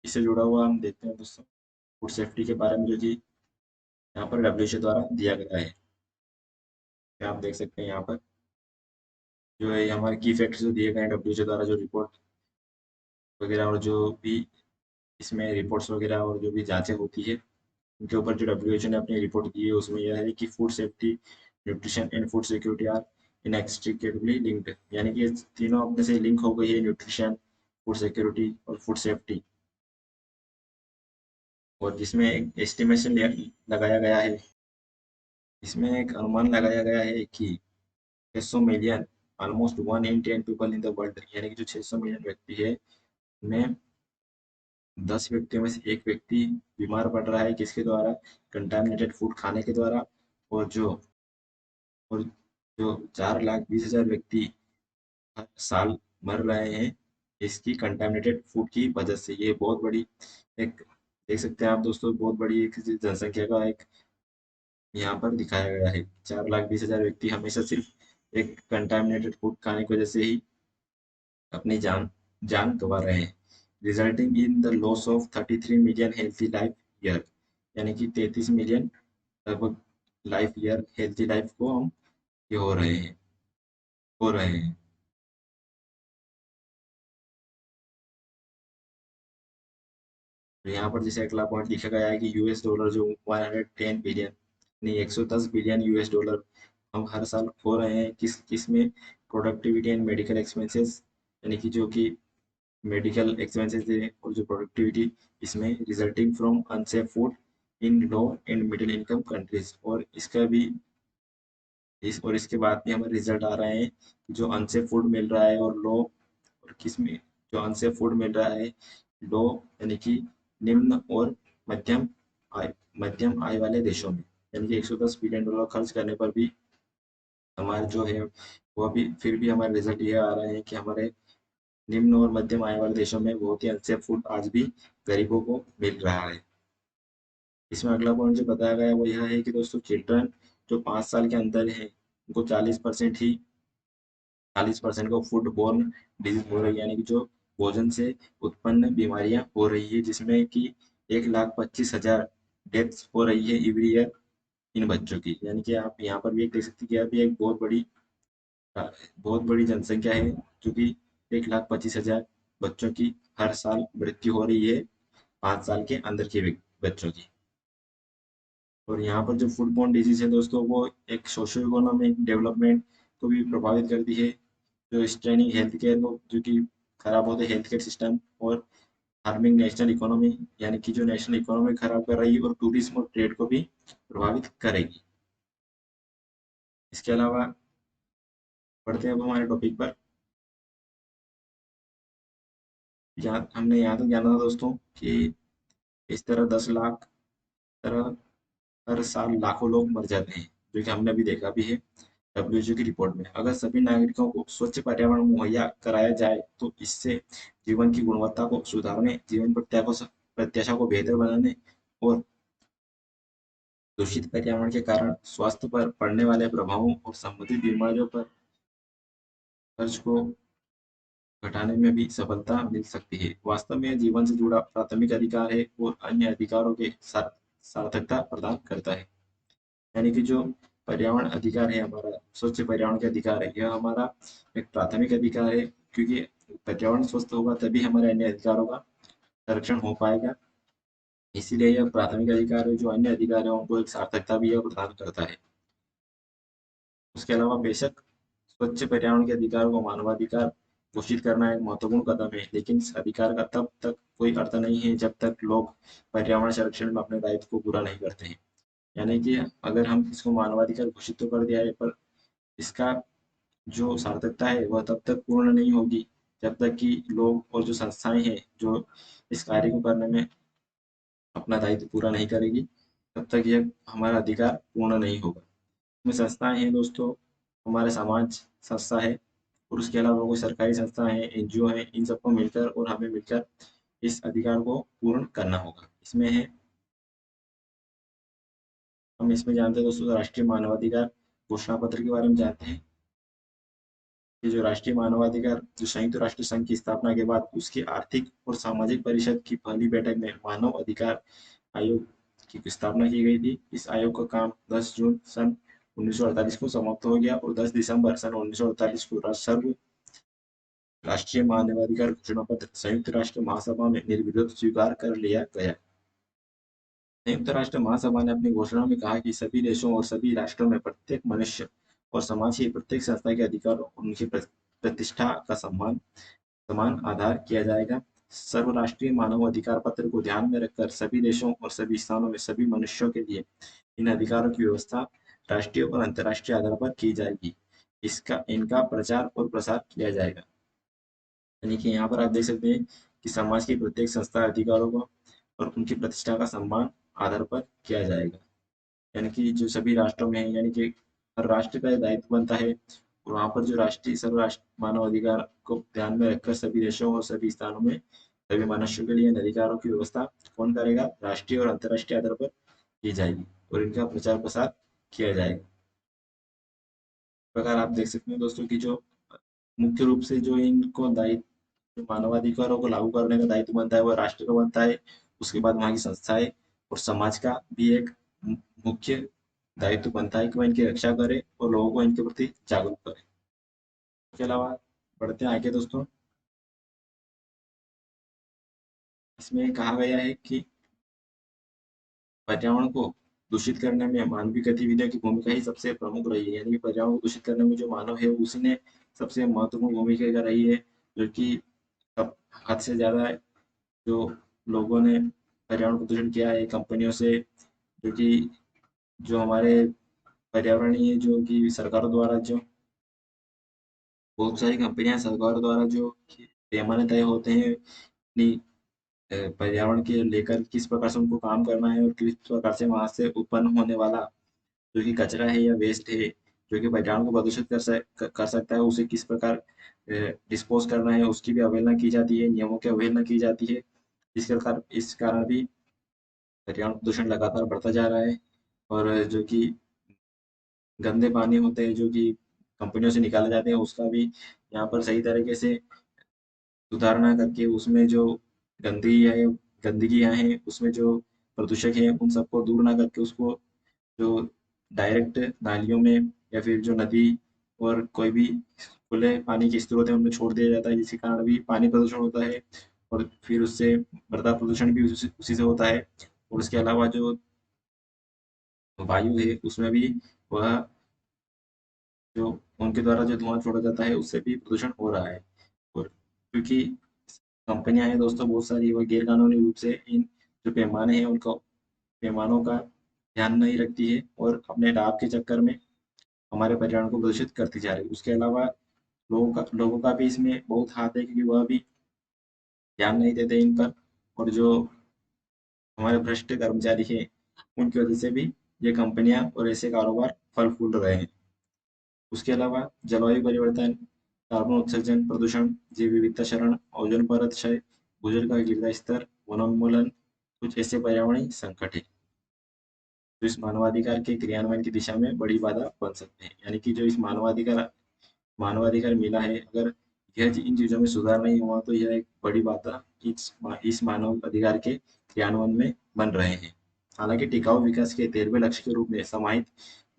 इससे जुड़ा हुआ हम देखते हैं दोस्तों फूड सेफ्टी के बारे में, जो कि यहाँ पर डब्ल्यूएचओ द्वारा दिया गया है। आप देख सकते हैं यहाँ पर जो है हमारे की फैक्ट्स जो दिए गए हैं डब्ल्यूएचओ द्वारा, जो रिपोर्ट वगैरह और जो भी इसमें रिपोर्ट्स वगैरह और जो भी जांचें होती है, उनके ऊपर जो डब्ल्यूएचओ ने अपनी रिपोर्ट दी है उसमें यह है कि food safety, nutrition and food security are inextricably linked, यानी कि ये तीनों अपने से लिंक हो गई है, न्यूट्रिशन, फूड सिक्योरिटी और फूड सेफ्टी। और जिसमें एक एस्टिमेशन लगाया गया है, इसमें एक अनुमान लगाया गया है कि 600 million, almost 1 in 10 people in the world, यानी कि जो 600 मिलियन व्यक्ति है उनमें 10 व्यक्तियों में से एक व्यक्ति बीमार पड़ रहा है, किसके द्वारा? कंटामिनेटेड फूड खाने के द्वारा। और और जो 4,20,000 व्यक्ति हर साल मर रहे हैं इसकी कंटामिनेटेड फूड की वजह से। ये बहुत बड़ी एक देख सकते हैं आप दोस्तों, बहुत बड़ी एक जनसंख्या का एक यहाँ पर दिखाया गया है। 4,20,000 व्यक्ति हमेशा सिर्फ एक कंटामिनेटेड फूड खाने की वजह से ही अपनी जान जान गंवा रहे हैं, resulting in the loss of 33 million healthy life year, यानी कि 33 मिलियन लगभग लाइफ ईयर हेल्थी लाइफ को हम ये हो रहे हैं। तो यहाँ पर जैसे अगला पॉइंट लिखा गया है कि यूएस डॉलर जो 110 बिलियन, नहीं 110 बिलियन यूएस डॉलर हम हर साल खो रहे हैं किस किस में? प्रोडक्टिविटी एंड मेडिकल एक्सपेंसेस, यानी कि जो कि मेडिकल एक्सपेंसेस है और जो प्रोडक्टिविटी, इसमें resulting from unsafe food in low and middle income countries. और इसका भी इसके बाद भी हमारे रिजल्ट आ रहे हैं कि जो अनसेफ फूड मिल रहा है और लो, और किस में जो अनसेफ फूड मिल रहा है लो, यानी कि निम्न और मध्यम मध्यम आय वाले देशों में, यानी कि 110 बिलियन डॉलर खर्च करने पर भी हमारे जो है वो भी फिर भी हमारे रिजल्ट ये आ रहे हैं कि हमारे निम्न और मध्यम आय वाले देशों में बहुत ही अनसेफ फूड आज भी गरीबों को मिल रहा है। इसमें अगला पॉइंट जो बताया गया है वो यह है कि दोस्तों चिल्ड्रन जो 5 साल के अंदर है उनको 40% को फूड बोर्न डिजीज हो रही है, यानी कि जो भोजन से उत्पन्न बीमारियां हो रही है, जिसमें कि 1,25,000 डेथ्स हो रही है एवरी ईयर इन बच्चों की। यानी कि आप यहाँ पर भी एक देख सकते हैं कि अभी एक बहुत बड़ी जनसंख्या है, जो कि 1,25,000 बच्चों की हर साल मृत्यु हो रही है, 5 साल के अंदर के बच्चों की। और यहाँ पर जो फूड बोर्न डिजीज है दोस्तों, वो एक सोशो इकोनॉमिक डेवलपमेंट को भी प्रभावित करती है, जो स्ट्रेनिंग हेल्थ केयर को, जो कि खराब होते हेल्थ केयर सिस्टम, और हार्मिंग नेशनल इकोनॉमी, यानी कि जो नेशनल इकोनॉमी खराब कर रही है, और टूरिज्म और ट्रेड को भी प्रभावित करेगी। इसके अलावा बढ़ते हैं अब हमारे टॉपिक पर। हमने यहाँ तक जाना था दोस्तों कि इस तरह 10 लाख तरह हर साल लाखों लोग मर जाते हैं, जो कि हमने अभी देखा भी है डब्ल्यूएचओ की रिपोर्ट में। अगर सभी नागरिकों को स्वच्छ पर्यावरण मुहैया कराया जाए तो इससे जीवन की गुणवत्ता को सुधारने, जीवन प्रत्याशा को बेहतर बनाने और दूषित पर्यावरण के कारण स्वास्थ्य पर पड़ने वाले प्रभावों और संबंधित बीमारियों पर खर्च को घटाने में भी सफलता मिल सकती है। वास्तव में यह जीवन से जुड़ा प्राथमिक अधिकार है और अन्य अधिकारों के साथ सार्थकता प्रदान करता है। यानी कि जो पर्यावरण अधिकार है हमारा, स्वच्छ पर्यावरण का अधिकार है, यह हमारा एक प्राथमिक अधिकार है, क्योंकि पर्यावरण स्वस्थ होगा तभी हमारे अन्य अधिकारों का संरक्षण हो पाएगा। इसीलिए यह प्राथमिक अधिकार है, जो अन्य अधिकारों को एक सार्थकता भी यह प्रदान करता है। उसके अलावा बेशक स्वच्छ पर्यावरण के अधिकार को मानवाधिकार घोषित करना एक महत्वपूर्ण कदम है, लेकिन इस अधिकार का तब तक कोई अर्थ नहीं है जब तक लोग पर्यावरण संरक्षण में अपने दायित्व को पूरा नहीं करते हैं। यानी कि अगर हम इसको मानवाधिकार घोषित तो कर दिया है, पर इसका जो सार्थकता है वह तब तक पूर्ण नहीं होगी जब तक कि लोग और जो संस्थाएं हैं जो इस कार्य को करने में अपना दायित्व पूरा नहीं करेगी, तब तक यह हमारा अधिकार पूर्ण नहीं होगा। इसमें संस्थाएं हैं दोस्तों, हमारे समाज संस्था है, और उसके अलावा कोई सरकारी संस्था है, एनजीओ है, इन सबको मिलकर और हमें मिलकर इस अधिकार को पूर्ण करना होगा। इसमें है, हम इसमें जानते हैं दोस्तों, राष्ट्रीय मानवाधिकार घोषणा पत्र के बारे में जानते हैं। ये जो राष्ट्रीय मानवाधिकार जो संयुक्त राष्ट्र संघ की स्थापना के बाद उसकी आर्थिक और सामाजिक परिषद की पहली बैठक में मानव अधिकार आयोग की स्थापना की गई थी। इस आयोग का काम 10 जून सन 1948 को समाप्त हो गया और 10 दिसंबर सन 1948 को सर्व राष्ट्रीय मानवाधिकार घोषणा पत्र संयुक्त राष्ट्र महासभा में निर्विरोध स्वीकार कर लिया गया। संयुक्त राष्ट्र महासभा ने अपनी घोषणा में कहा कि सभी देशों और सभी राष्ट्रों में प्रत्येक मनुष्य और समाज की प्रत्येक संस्था के अधिकारों और उनकी प्रतिष्ठा का सम्मान समान आधार किया जाएगा। सर्वराष्ट्रीय मानव अधिकार पत्र को ध्यान में रखकर सभी देशों और सभी स्थानों में सभी मनुष्यों के लिए इन अधिकारों की व्यवस्था राष्ट्रीय और अंतर्राष्ट्रीय आधार पर की जाएगी। इनका प्रचार और प्रसार किया जाएगा। यानी कि यहाँ पर आप देख सकते हैं कि समाज की प्रत्येक संस्था अधिकारों को और उनकी प्रतिष्ठा का सम्मान आधार पर किया जाएगा। यानी कि जो सभी राष्ट्रों में है, यानी कि हर राष्ट्र का दायित्व बनता है, और वहाँ पर जो राष्ट्रीय सर्वराष्ट्र मानव अधिकार को ध्यान में रखकर सभी देशों और सभी स्थानों में सभी मनुष्यों के लिए इन अधिकारों की व्यवस्था कौन करेगा? राष्ट्रीय और अंतर्राष्ट्रीय आधार पर की जाएगी और इनका प्रचार प्रसार किया जाएगा। इस प्रकार आप देख सकते हैं दोस्तों की जो मुख्य रूप से जो इनको दायित्व, जो मानवाधिकारों को लागू करने का दायित्व बनता है वह राष्ट्र का बनता है। उसके बाद वहाँ की संस्थाएं और समाज का भी एक मुख्य दायित्व बनता है कि वह इनकी रक्षा करे और लोगों को इनके प्रति जागरूक करे। इसके अलावा बढ़ते हैं आगे दोस्तों, इसमें कहा गया है कि पर्यावरण को दूषित करने में मानवीय गतिविधियों की भूमिका ही सबसे प्रमुख रही है। यानी कि पर्यावरण को दूषित करने में जो मानव है उसी ने सबसे महत्वपूर्ण भूमिका रही है, जो कि अब हद से ज्यादा जो लोगों ने पर्यावरण प्रदूषण किया है कंपनियों से, जो कि जो हमारे पर्यावरणीय जो कि सरकारों द्वारा जो बहुत सारी कंपनियां सरकारों द्वारा जो पैमाने तय होते हैं अपनी पर्यावरण के लेकर किस प्रकार से उनको काम करना है और किस प्रकार से वहां से उत्पन्न होने वाला जो कि कचरा है या वेस्ट है जो कि पर्यावरण को प्रदूषित कर सकता है, उसे किस प्रकार डिस्पोज करना है उसकी भी अवहेलना की जाती है, नियमों की अवहेलना की जाती है। इस कारण भी पर्यावरण प्रदूषण लगातार बढ़ता जा रहा है। और जो कि गंदे पानी होते हैं जो कि कंपनियों से निकाले जाते हैं, उसका भी यहाँ पर सही तरीके से सुधार ना करके उसमें जो गंदगी है गंदगियां हैं उसमें जो प्रदूषक है उन सबको दूर ना करके उसको जो डायरेक्ट नालियों में या फिर जो नदी और कोई भी खुले पानी के स्रोत है उनमें छोड़ दिया जाता है, जिसके कारण भी पानी प्रदूषण होता है और फिर उससे मृदा प्रदूषण भी उसी से होता है। और उसके अलावा जो वायु है उसमें भी वह जो उनके द्वारा जो धुआं छोड़ा जाता है उससे भी प्रदूषण हो रहा है। और क्योंकि कंपनियां हैं दोस्तों बहुत सारी, वह गैर कानूनी रूप से इन जो पैमाने हैं उनका पैमानों का ध्यान नहीं रखती है और अपने लाभ के चक्कर में हमारे पर्यावरण को प्रदूषित करती जा रही है। उसके अलावा लोगों का भी इसमें बहुत हाथ है, क्योंकि वह भी ध्यान नहीं देते इन पर, और जो हमारे भ्रष्ट कर्मचारी हैं उनकी वजह से भी ये कंपनियां और ऐसे कारोबार फल फूल रहे हैं। उसके अलावा जलवायु परिवर्तन, कार्बन उत्सर्जन, प्रदूषण, जैव विविधता क्षरण, ओजोन परत क्षय, भूजल का गिरता स्तर, वनोन्मूलन कुछ ऐसे पर्यावरणीय संकट है जो इस मानवाधिकार के क्रियान्वयन की दिशा में बड़ी बाधा बन सकते हैं। यानी कि जो इस मानवाधिकार मिला है, अगर यह इन चीजों में सुधार नहीं हुआ तो यह एक बड़ी बाधा इस मानव अधिकार के क्रियान्वयन में बन रहे हैं। हालांकि टिकाऊ विकास के 13वें लक्ष्य के रूप में समाहित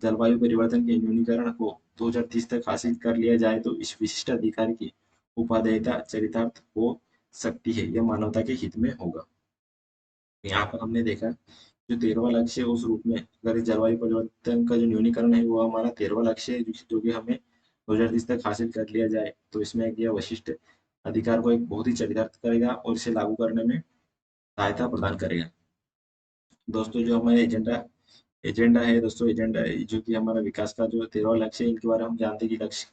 जलवायु परिवर्तन के न्यूनीकरण को 2030 तक हासिल कर लिया जाए तो इस विशिष्ट अधिकार की उपादेयता चरितार्थ हो सकती है। यह मानवता के हित में होगा। यहाँ पर हमने देखा जो 13वां लक्ष्य है उस रूप में अगर इस जलवायु परिवर्तन का जो न्यूनीकरण है वो हमारा 13वां लक्ष्य है जो कि हमें 2030 तक हासिल कर लिया जाए, तो इसमें यह वशिष्ठ अधिकार को एक बहुत ही चरितार्थ करेगा और इसे लागू करने में सहायता प्रदान करेगा। दोस्तों जो हमारे एजेंडा एजेंडा है दोस्तों, एजेंडा जो कि हमारा विकास का जो 13वां लक्ष्य है, इनके बारे में हम जानते हैं कि लक्ष्य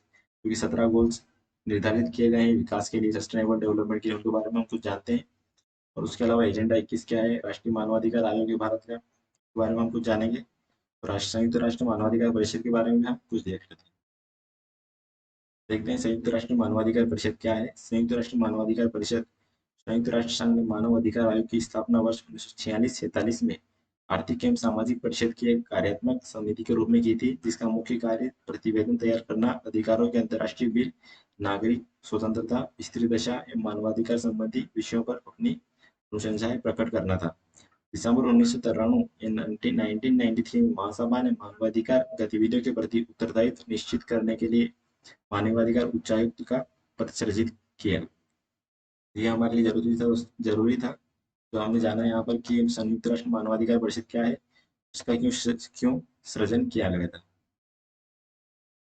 क्योंकि 17 गोल्स निर्धारित किए गए हैं विकास के लिए, सस्टेनेबल डेवलपमेंट के लिए, उनके बारे में हम कुछ जानते हैं। और उसके अलावा एजेंडा 21 क्या है, राष्ट्रीय मानवाधिकार आयोग है भारत का, के बारे में हम कुछ जानेंगे। और संयुक्त राष्ट्र मानवाधिकार परिषद के बारे में भी हम कुछ देख लेते हैं। देखते हैं संयुक्त राष्ट्र मानवाधिकार परिषद क्या है। संयुक्त राष्ट्र मानवाधिकार परिषद संयुक्त राष्ट्र संघ ने मानव अधिकार आयोग की स्थापना वर्ष 1946-47 में आर्थिक एवं सामाजिक परिषद की एक कार्यात्मक समिति के रूप में की थी, जिसका मुख्य कार्य प्रतिवेदन तैयार करना, अधिकारों के अंतर्राष्ट्रीय बिल, नागरिक स्वतंत्रता, स्त्री दशा एवं मानवाधिकार संबंधी विषयों पर अपनी अनुशंसाएं प्रकट करना था। दिसंबर 1993 में महासभा ने मानवाधिकार गतिविधियों के प्रति उत्तरदायित्व निश्चित करने के लिए मानवाधिकार उच्चायुक्त का पद सृजित किया। ये हमारे लिए जरूरी था। तो हमने जाना यहाँ पर कि संयुक्त राष्ट्र मानवाधिकार परिषद क्या है, इसका क्यों सृजन किया गया था।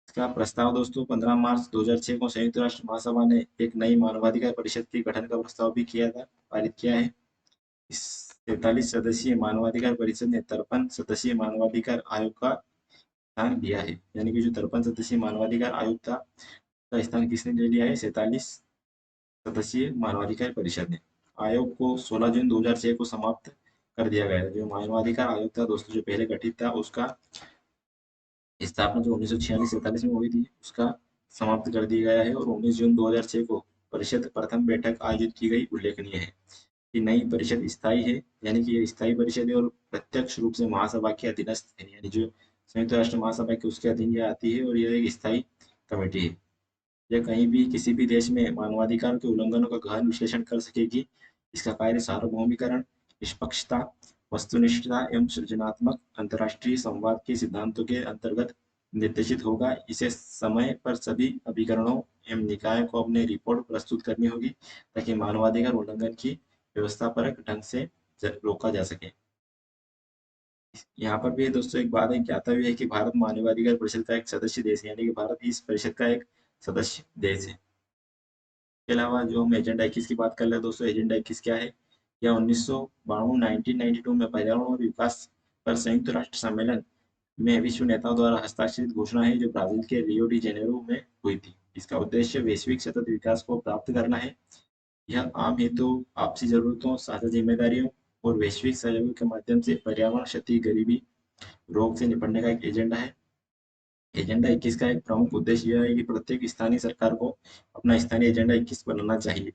इसका प्रस्ताव दोस्तों 15 मार्च 2006 को संयुक्त राष्ट्र महासभा ने एक नई मानवाधिकार परिषद के गठन का प्रस्ताव भी किया था, पारित किया है। इस 43 सदस्यीय मानवाधिकार परिषद ने 53 सदस्यीय मानवाधिकार आयोग का स्थान लिया है। यानी कि जो 53 सदस्यीय मानवाधिकार आयोग था का स्थान किसने ले लिया है, 47 सदस्यीय मानवाधिकार परिषद ने। आयोग को 16 जून 2006 को समाप्त कर दिया गया था। जो मानवाधिकार आयोग था दोस्तों जो पहले गठित था, उसका स्थापना जो 1946-47 में हुई थी उसका समाप्त कर दिया गया है और 19 जून 2006 को परिषद प्रथम बैठक आयोजित की गई। उल्लेखनीय है कि नई परिषद स्थायी है, यानी कि ये स्थायी परिषद है और प्रत्यक्ष रूप से महासभा के अधीनस्थ है, यानी जो संयुक्त राष्ट्र महासभा के उसके अधीन ये आती है और यह एक स्थायी कमेटी है। यह कहीं भी किसी भी देश में मानवाधिकार के उल्लंघनों का गहन विश्लेषण कर सकेगी। इसका कार्य सार्वभौमिकरण, निष्पक्षता, वस्तुनिष्ठता एवं सृजनात्मक अंतर्राष्ट्रीय संवाद के सिद्धांतों के अंतर्गत निर्देशित होगा। इसे समय पर सभी अभिकरणों एवं निकायों को अपनी रिपोर्ट प्रस्तुत करनी होगी ताकि मानवाधिकार उल्लंघन की व्यवस्थापरक ढंग से रोका जा सके। यहाँ पर भी दोस्तों एक बात है, ज्ञातव्य है कि भारत मानवाधिकार परिषद का एक सदस्य देश है, यानी कि भारत इस परिषद का एक सदस्य देश है। के अलावा जो हम एजेंडा 21 की बात कर रहे हैं दोस्तों, एजेंडा 21 क्या है, यह 1992 में पर्यावरण और विकास पर संयुक्त राष्ट्र सम्मेलन में विश्व नेताओं द्वारा हस्ताक्षरित घोषणा है जो ब्राजील के रियो डी जेनेरो में हुई थी। इसका उद्देश्य वैश्विक सतत विकास को प्राप्त करना है। यह आम हेतु, आपसी जरूरतों, साझा जिम्मेदारियों और वैश्विक सहयोग के माध्यम से पर्यावरण क्षति, गरीबी, रोग से निपटने का एक एजेंडा है। एजेंडा 21 का एक प्रमुख उद्देश्य यह है कि प्रत्येक स्थानीय सरकार को अपना स्थानीय एजेंडा 21 बनाना चाहिए।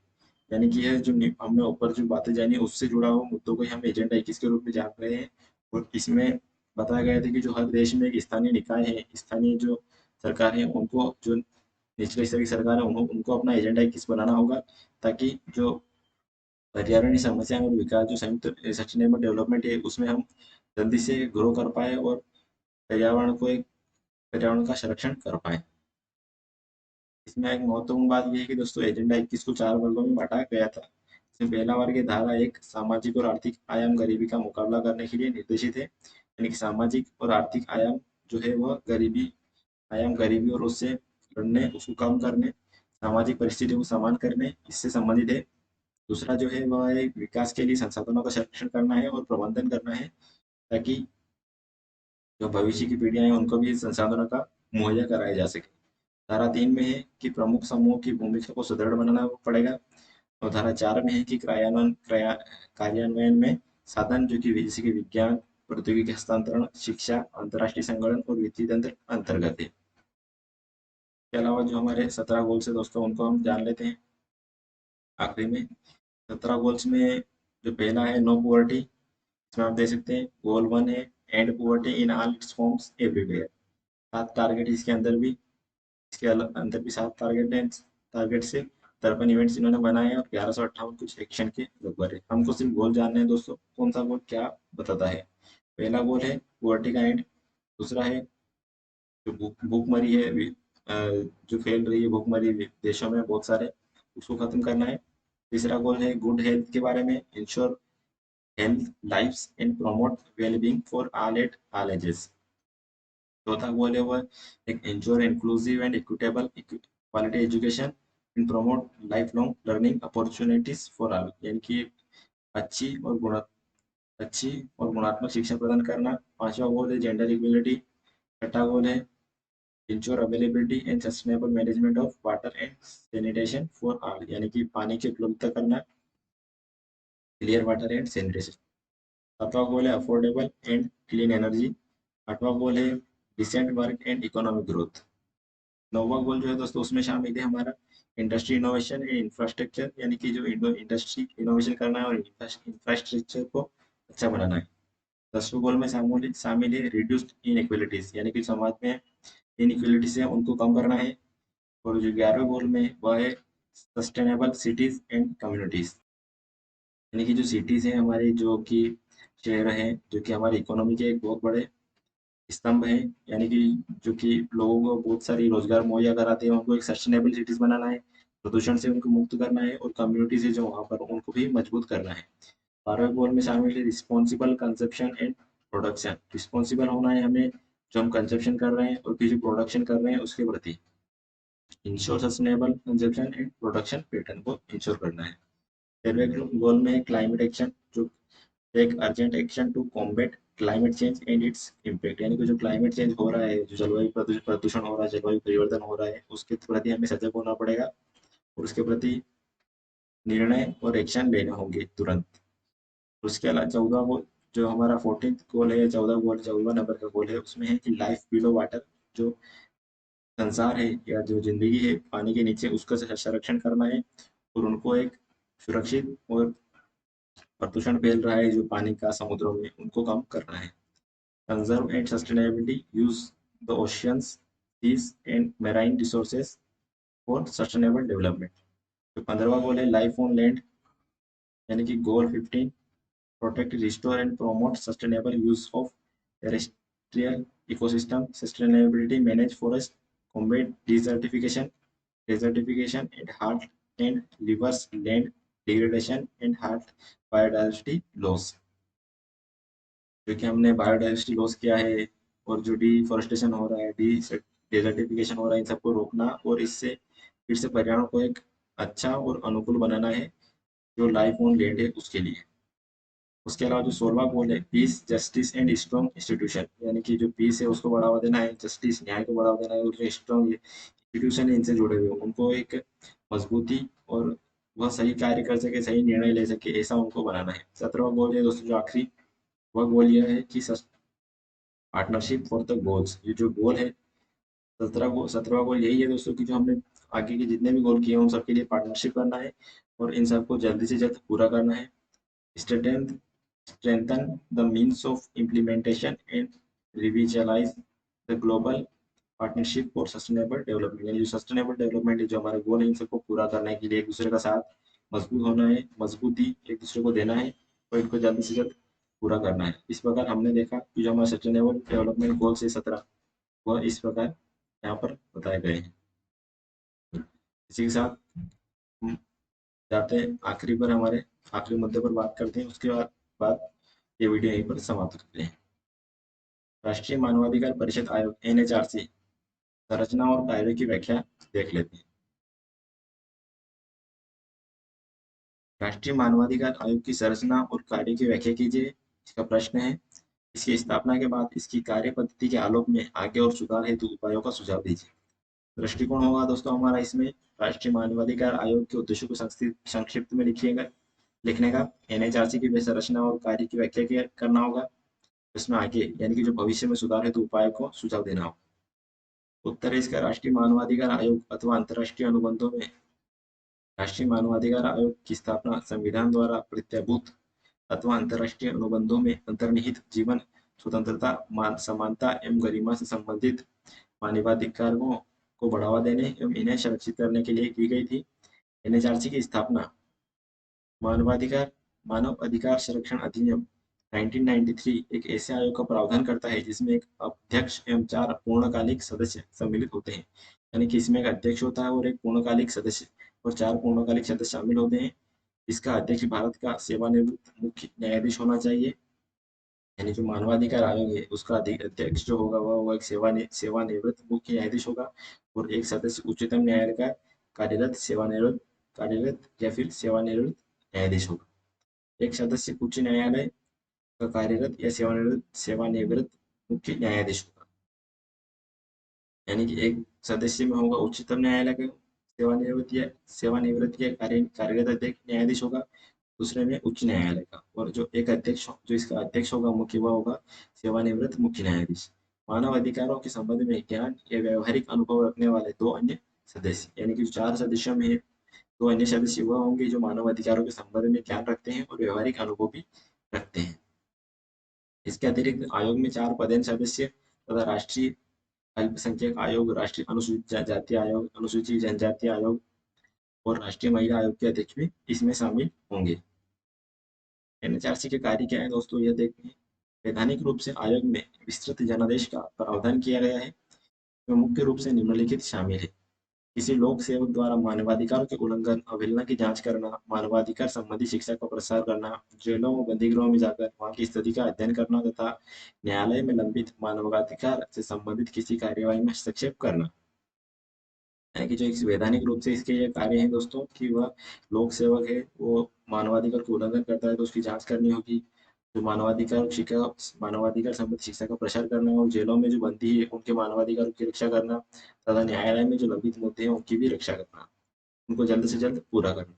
यानी कि यह जो हमने ऊपर जो बातें जानी उससे जुड़ा हुआ मुद्दों को हम एजेंडा 21 के रूप में जान रहे हैं। और इसमें बताया गया था कि जो हर देश में एक स्थानीय निकाय है, स्थानीय जो सरकार है, उनको जो निचले स्तर की सरकार है उनको अपना एजेंडा 21 बनाना होगा ताकि जो पर्यावरणीय समस्या और विकास जो संयुक्त सस्टेनेबल डेवलपमेंट है उसमें हम जल्दी से ग्रो कर पाए और पर्यावरण का संरक्षण कर पाए। इसमें एक महत्वपूर्ण बात यह है कि दोस्तों एजेंडा 21 को 4 वर्गों में बांटा गया था। इसमें पहला वर्ग है धारा 1, सामाजिक और आर्थिक आयाम गरीबी का मुकाबला करने के लिए निर्देशित है। यानी कि सामाजिक और आर्थिक आयाम जो है वह गरीबी और उससे लड़ने, उसको कम करने, सामाजिक परिस्थितियों को समान करने, इससे संबंधित है। दूसरा जो है वह है विकास के लिए संसाधनों का संरक्षण करना है और प्रबंधन करना है ताकि जो भविष्य की पीढ़ियां हैं उनको भी संसाधनों का मुहैया कराया जा सके। धारा 3 में है कि प्रमुख समूह की भूमिका को सुदृढ़ बनाना पड़ेगा। और धारा 4 में है कि कार्यान्वयन में साधन जो कि जैसे कि विज्ञान, प्रौद्योगिकी हस्तांतरण, शिक्षा, अंतर्राष्ट्रीय संगठन और वित्तीय तंत्र अंतर्गत है। इसके अलावा जो हमारे 17 गोल्स है दोस्तों उनको हम जान लेते हैं आखिरी में। 17 गोल्स में जो पहला है नो पॉवर्टी, इसमें आप देख सकते हैं गोल 1 है and poverty in all it's forms everywhere. 7 target इसके अंदर भी, इसके अंदर भी 7 टारगेट से 53 इवेंट्स इन्होंने बनाए हैं और 1158 कुछ एक्शन के लगभग है। हमको सिर्फ गोल जानना है दोस्तों, कौन सा गोल क्या बताता है। पहला गोल है पॉवर्टी का एंड, दूसरा है जो भूखमरी है, जो फैल रही है भूखमरी देशों में बहुत सारे, उसको खत्म करना है। तीसरा गोल है गुड हेल्थ के बारे में, ensure health lives and promote wellbeing for all at all ages. चौथा गोल है वह एक ensure inclusive and equitable quality education and promote life long learning opportunities for all, यानी कि अच्छी और गुण अच्छी और गुणात्मक शिक्षा प्रदान करना। पांचवा गोल है जेंडर इक्वलिटी। छठा गोल है ensure availability and sustainable management of water and sanitation for all, यानी कि पानी की उपलब्धता करना, क्लियर वाटर एंड सैनिटेशन। सातवां गोल है अफोर्डेबल एंड क्लीन एनर्जी। आठवां गोल है decent work and economic growth. नौवां गोल जो है दोस्तों उसमें शामिल है हमारा इंडस्ट्री इनोवेशन एंड इंफ्रास्ट्रक्चर, यानी कि जो इंडस्ट्री इनोवेशन करना है और इंफ्रास्ट्रक्चर को अच्छा बनाना है। 10वें गोल में शामिल है रिड्यूस्ड इनइक्वलिटीज, यानी कि समाज में इनइक्वलिटीज है उनको कम करना है। और जो 11वें गोल में वह है सस्टेनेबल सिटीज एंड कम्युनिटीज, यानी कि जो सिटीज हैं हमारे, जो कि शहर हैं, जो कि हमारी इकोनॉमी के एक बहुत बड़े स्तंभ हैं, यानी कि जो कि लोगों को बहुत सारी रोजगार मुहैया कराते हैं, उनको एक सस्टेनेबल सिटीज बनाना है, प्रदूषण से उनको मुक्त करना है और कम्युनिटी से जो वहाँ पर उनको भी मजबूत करना है। 12वें गोल में शामिल है responsible consumption and production. Responsible होना है हमें, जो हम कंजप्शन कर रहे हैं और फिर जो प्रोडक्शन कर रहे हैं उसके प्रति ensure sustainable consumption and production pattern को इंश्योर करना है। 13वें गोल में क्लाइमेट एक्शन, जो take urgent action to combat climate change and its impact, यानी कि जो क्लाइमेट चेंज हो रहा है, जो जलवायु प्रदूषण हो रहा है, जलवायु परिवर्तन हो रहा है, उसके प्रति हमें सजग होना पड़ेगा और उसके प्रति निर्णय और एक्शन लेने होंगे तुरंत। उसके अलावा 14 गोल, जो हमारा 14th गोल है, 14 नंबर का गोल है, उसमें है कि लाइफ बिलो वाटर, जो संसार है या जो जिंदगी है पानी के नीचे, उसका संरक्षण करना है और उनको एक सुरक्षित, और प्रदूषण फैल रहा है जो पानी का समुद्रों में, उनको कम करना है। Conserve and sustainability use the oceans seas and marine resources for sustainable development. तो 15वां गोल है लाइफ ऑन लैंड, यानी कि goal 15 protect restore and promote sustainable use of terrestrial ecosystem, sustainability manage forest, combat desertification and halt and reverse land degradation and halt biodiversity loss। क्योंकि हमने biodiversity loss किया है और जो deforestation हो रहा है, डेजर्टिफिकेशन हो रहा है, इन सबको रोकना और इससे फिर से पर्यावरण को एक अच्छा और अनुकूल बनाना है जो लाइफ ऑन लैंड है उसके लिए। उसके अलावा जो 16वां गोल है piece justice and strong institution, यानी कि जो पीस है उसको बढ़ावा देना है, जस्टिस न्याय को बढ़ावा देना है, और जो स्ट्रॉन्ग इंस्टीट्यूशन है इनसे जुड़े हुए उनको एक मजबूती और वह सही कार्य कर सके, सही निर्णय ले सके, ऐसा उनको बनाना है। 17वां गोल है दोस्तों जो आखिरी, वह गोल यह है कि पार्टनरशिप फॉर द गोल्स। ये जो गोल है 17वां गोल यही है दोस्तों कि जो हमने आगे के जितने भी गोल किए हैं उन सबके लिए पार्टनरशिप करना है और इन सबको जल्दी से जल्द पूरा करना है। Strengthen strengthen the means of implementation and revitalize the global partnership for sustainable development, यानी जो सस्टेनेबल डेवलपमेंट है, जो हमारे गोल है, इन सबको पूरा करने के लिए एक दूसरे का साथ मजबूत होना है, मजबूती एक दूसरे को देना है और इनको जल्द से जल्द पूरा करना है। इस प्रकार हमने देखा कि जो हमारे सस्टेनेबल डेवलपमेंट गोल्स है 17, वह इस प्रकार यहाँ पर बताए गए हैं। इसी के साथ हम जाते हैं आखिरी पर, हमारे आखिरी मुद्दे पर बात करते हैं, उसके बाद ये वीडियो यहीं पर समाप्त करते हैं। राष्ट्रीय मानवाधिकार परिषद आयोग एनएचआरसी संरचना और कार्यों की व्याख्या देख लेते हैं। राष्ट्रीय मानवाधिकार आयोग की संरचना और कार्य की व्याख्या कीजिए, इसका प्रश्न है। इसकी स्थापना के बाद इसकी कार्य पद्धति के आलोक में आगे और सुधार हेतु उपायों का सुझाव दीजिए। दृष्टिकोण होगा दोस्तों हमारा इसमें राष्ट्रीय मानवाधिकार आयोग के उद्देश्यों को संक्षिप्त में लिखिएगा, लिखने का, एनएचआरसी की संरचना और कार्य की व्याख्या करना होगा, इसमें आगे यानी कि जो भविष्य में सुधार हेतु उपाय को सुझाव देना होगा। उत्तर है इसका राष्ट्रीय मानवाधिकार आयोग अथवा अंतर्राष्ट्रीय अनुबंधों में राष्ट्रीय मानवाधिकार आयोग की स्थापना संविधान द्वारा प्रत्याभूत अथवा अंतर्राष्ट्रीय अनुबंधों में अंतर्निहित जीवन स्वतंत्रता, समानता एवं गरिमा से संबंधित मानवाधिकारों को बढ़ावा देने एवं इन्हें संरक्षित करने के लिए की गई थी। एनएचआरसी की स्थापना मानव अधिकार संरक्षण अधिनियम 1993 एक ऐसे आयोग का प्रावधान करता है जिसमें एक अध्यक्ष एवं 4 पूर्णकालिक सदस्य सम्मिलित होते हैं, यानी कि इसमें एक अध्यक्ष होता है और एक पूर्णकालिक सदस्य और 4 पूर्णकालिक सदस्य शामिल होते हैं। इसका अध्यक्ष भारत का सेवानिवृत्त मुख्य न्यायाधीश होना चाहिए। यानी जो मानवाधिकार आयोग है उसका अध्यक्ष जो होगा वो एक सेवानिवृत्त मुख्य न्यायाधीश होगा, और एक सदस्य उच्चतम न्यायालय का कार्यरत या फिर सेवानिवृत्त न्यायाधीश होगा। एक सदस्य उच्च न्यायालय का कार्यरत या सेवानिवृत्त मुख्य न्यायाधीश होगा। यानी कि एक सदस्य में होगा उच्चतम न्यायालय का सेवानिवृत्त या कार्यरत अध्यक्ष न्यायाधीश होगा, दूसरे में उच्च न्यायालय का, और जो एक अध्यक्ष जो इसका अध्यक्ष होगा मुख्य वह होगा सेवानिवृत्त मुख्य न्यायाधीश। मानव अधिकारों के संबंध में ज्ञान या व्यवहारिक अनुभव रखने वाले दो अन्य सदस्य, यानी कि 4 सदस्यों में दो अन्य सदस्य वह होंगे जो मानव अधिकारों के संबंध में ज्ञान रखते हैं और व्यवहारिक अनुभव भी रखते हैं। इसके अतिरिक्त आयोग में 4 पदेन सदस्य तथा राष्ट्रीय अल्पसंख्यक आयोग, राष्ट्रीय अनुसूचित जाति आयोग, अनुसूचित जनजाति आयोग और राष्ट्रीय महिला आयोग के अध्यक्ष भी इसमें शामिल होंगे। एनएचआरसी के कार्य क्या है दोस्तों, यह देखते हैं। वैधानिक रूप से आयोग में विस्तृत जनादेश का प्रावधान किया गया है, जो मुख्य रूप से निम्नलिखित शामिल है। किसी लोक सेवक द्वारा मानवाधिकारों के उल्लंघन, अवहेलना की जांच करना, मानवाधिकार संबंधी शिक्षा का प्रसार करना, जेलों व बंदीगृहों में जाकर वहां की स्थिति का अध्ययन करना तथा न्यायालय में लंबित मानवाधिकार से संबंधित किसी कार्यवाही में हस्तक्षेप करना। यानी कि जो एक वैधानिक रूप से इसके ये कार्य हैं दोस्तों कि वह लोक सेवक है, वो मानवाधिकार को उल्लंघन करता है तो उसकी जांच करनी होगी। जो मानवाधिकार संबंधी शिक्षा का प्रसार करना और जेलों में जो बंदी है उनके मानवाधिकारों की रक्षा करना तथा न्यायालय में जो लंबित मुद्दे हैं उनकी भी रक्षा करना, उनको जल्द से जल्द पूरा करना।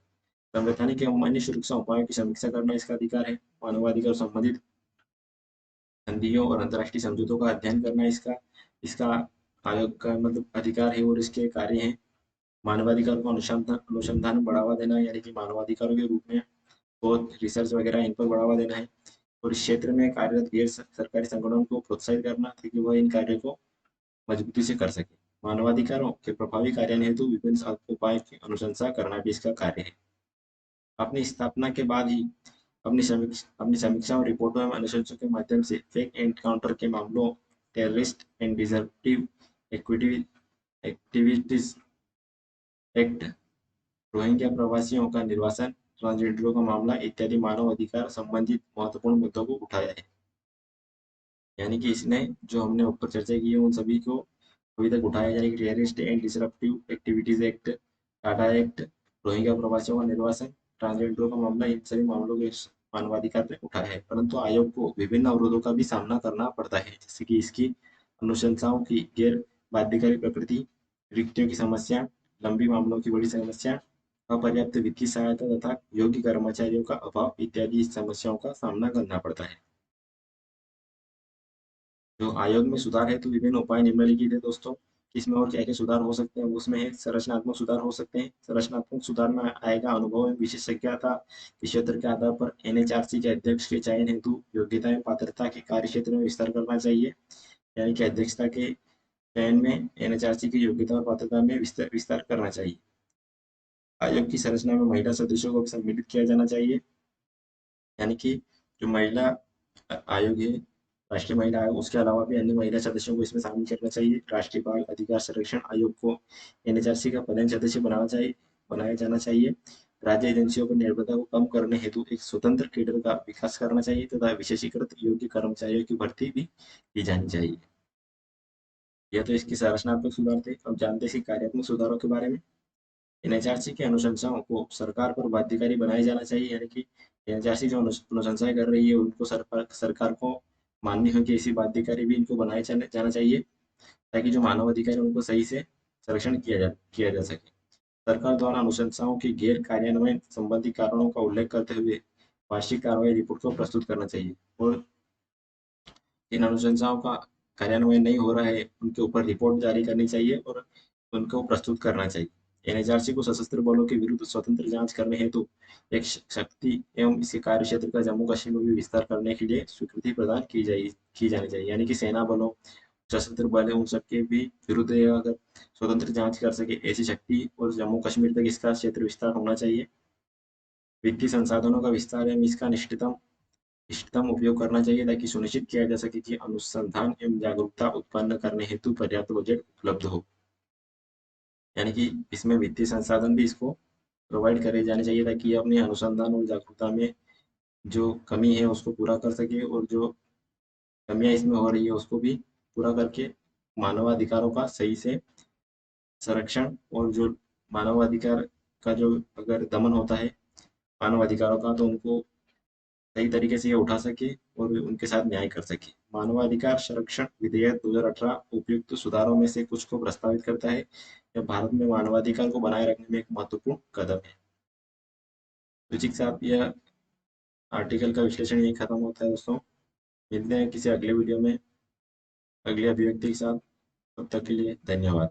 संवैधानिक एवं अन्य सुरक्षा उपायों की समीक्षा करना इसका अधिकार है। मानवाधिकार संबंधित संधियों और अंतर्राष्ट्रीय समझौतों का अध्ययन करना इसका इसका आयोग का मतलब अधिकार है और इसके कार्य हैं। मानवाधिकार को अनुसंधान बढ़ावा देना, यानी कि मानवाधिकारों के रूप में बहुत रिसर्च वगैरह इन पर बढ़ावा देना है, और इस क्षेत्र में कार्यरत गैर सरकारी संगठनों को प्रोत्साहित करना ताकि वह इन कार्यों को मजबूती से कर सके। मानवाधिकारों के प्रभावी कार्यान्वयन हेतु विभिन्न उपायों की अनुशंसा करना भी इसका कार्य है। अपनी स्थापना के बाद ही अपनी समीक्षा और रिपोर्टों एवं अनुशंसों के माध्यम से फेक एनकाउंटर के मामलों, terrorist and disruptive activities act, Rohingya प्रवासियों का निर्वासन, ट्रांसजेंडरों का मामला इत्यादि मानव अधिकार संबंधित महत्वपूर्ण मुद्दों को उठाया है। यानी कि इसने जो हमने ऊपर चर्चा की है उन सभी को अभी तक उठाया, यानी कि terrorist and disruptive activities act, Tata act, Rohingya प्रवासियों का निर्वासन, ट्रांसजेंडरों का मामला, इन सभी मामलों के मानवाधिकार ने उठाया है। परंतु आयोग को विभिन्न अवरोधों का भी सामना करना पड़ता है, जैसे कि इसकी अनुशंसाओं की गैर बाध्यकारी प्रकृति, रिक्तियों की समस्या, लंबी मामलों की बड़ी समस्या, अपर्याप्त वित्तीय सहायता तथा योग्य कर्मचारियों का अभाव इत्यादि समस्याओं का सामना करना पड़ता है। जो आयोग में सुधार है तो विभिन्न उपाय निम्नलिखित है दोस्तों। इसमें और क्या क्या सुधार हो सकते हैं, उसमें है संरचनात्मक सुधार हो सकते हैं। संरचनात्मक सुधार में आएगा अनुभव एवं विशेषज्ञता के क्षेत्र के आधार पर एनएचआरसी के अध्यक्ष के चयन हेतु योग्यता एवं पात्रता के कार्य क्षेत्र में विस्तार करना चाहिए। यानी कि अध्यक्षता के चयन में एनएचआरसी की योग्यता और पात्रता में विस्तार करना चाहिए। आयोग की संरचना में महिला सदस्यों को सम्मिलित किया जाना चाहिए, यानी कि जो महिला आयोग है, राष्ट्रीय महिला आयोग, उसके अलावा भी अन्य महिला सदस्यों को इसमें शामिल करना चाहिए। राष्ट्रीय बाल अधिकार संरक्षण आयोग को एनएचआरसी का पदेन सदस्य बनाया जाना चाहिए। राज्य एजेंसियों पर निर्भरता को कम करने हेतु एक स्वतंत्र केडर का विकास करना चाहिए तथा विशेषीकृत योग्य कर्मचारियों की भर्ती भी की जानी चाहिए। यह तो इसकी संरचनात्मक सुधार थे। अब जानते हैं इसके कार्यात्मक सुधारों के बारे में। एनएचआरसी की अनुशंसाओं को सरकार पर बाध्यकारी बनाया जाना चाहिए, यानी कि एनएचआरसी जो अनुशंसाएं कर रही है उनको सरकार को माननी होगी, ऐसी बाध्यकारी भी इनको बनाया जाना चाहिए ताकि जो मानव अधिकार है उनको सही से संरक्षण किया जा सके। सरकार द्वारा अनुशंसाओं की गैर कार्यान्वयन संबंधी कारणों का उल्लेख करते हुए वार्षिक कार्रवाई रिपोर्ट को प्रस्तुत करना चाहिए, और जिन अनुशंसाओं का कार्यान्वयन नहीं हो रहा है उनके ऊपर रिपोर्ट जारी करनी चाहिए और उनको प्रस्तुत करना चाहिए। एनएचआरसी को सशस्त्र बलों के विरुद्ध स्वतंत्र जांच करने हेतु एक शक्ति एवं इसके कार्य क्षेत्र का जम्मू कश्मीर में भी विस्तार करने के लिए स्वीकृति प्रदान की जानी चाहिए। यानी कि सेना बलों, सशस्त्र बल है, उन सबके भी विरुद्ध अगर स्वतंत्र जांच कर सके ऐसी शक्ति, और जम्मू कश्मीर तक इसका क्षेत्र विस्तार होना चाहिए। वित्तीय संसाधनों का विस्तार एवं इसका इष्टतम उपयोग करना चाहिए ताकि सुनिश्चित किया जा सके कि अनुसंधान एवं जागरूकता उत्पन्न करने हेतु पर्याप्त बजट उपलब्ध हो। यानी कि इसमें वित्तीय संसाधन भी इसको प्रोवाइड करे जाने चाहिए, ताकि ये अपने अनुसंधान और जागरूकता में जो कमी है उसको पूरा कर सके, और जो कमियां इसमें हो रही है उसको भी पूरा करके मानवाधिकारों का सही से संरक्षण, और जो मानवाधिकार का जो अगर दमन होता है मानवाधिकारों का, तो उनको सही तरीके से ये उठा सके और उनके साथ न्याय कर सके। मानवाधिकार संरक्षण विधेयक 2018 उपयुक्त सुधारों में से कुछ को प्रस्तावित करता है। यह भारत में मानवाधिकार को बनाए रखने में एक महत्वपूर्ण कदम है। तो जी साहब, यह आर्टिकल का विश्लेषण यही खत्म होता है दोस्तों। मिलते हैं किसी अगले वीडियो में अगली अभिव्यक्ति के साथ। तब तक के लिए धन्यवाद।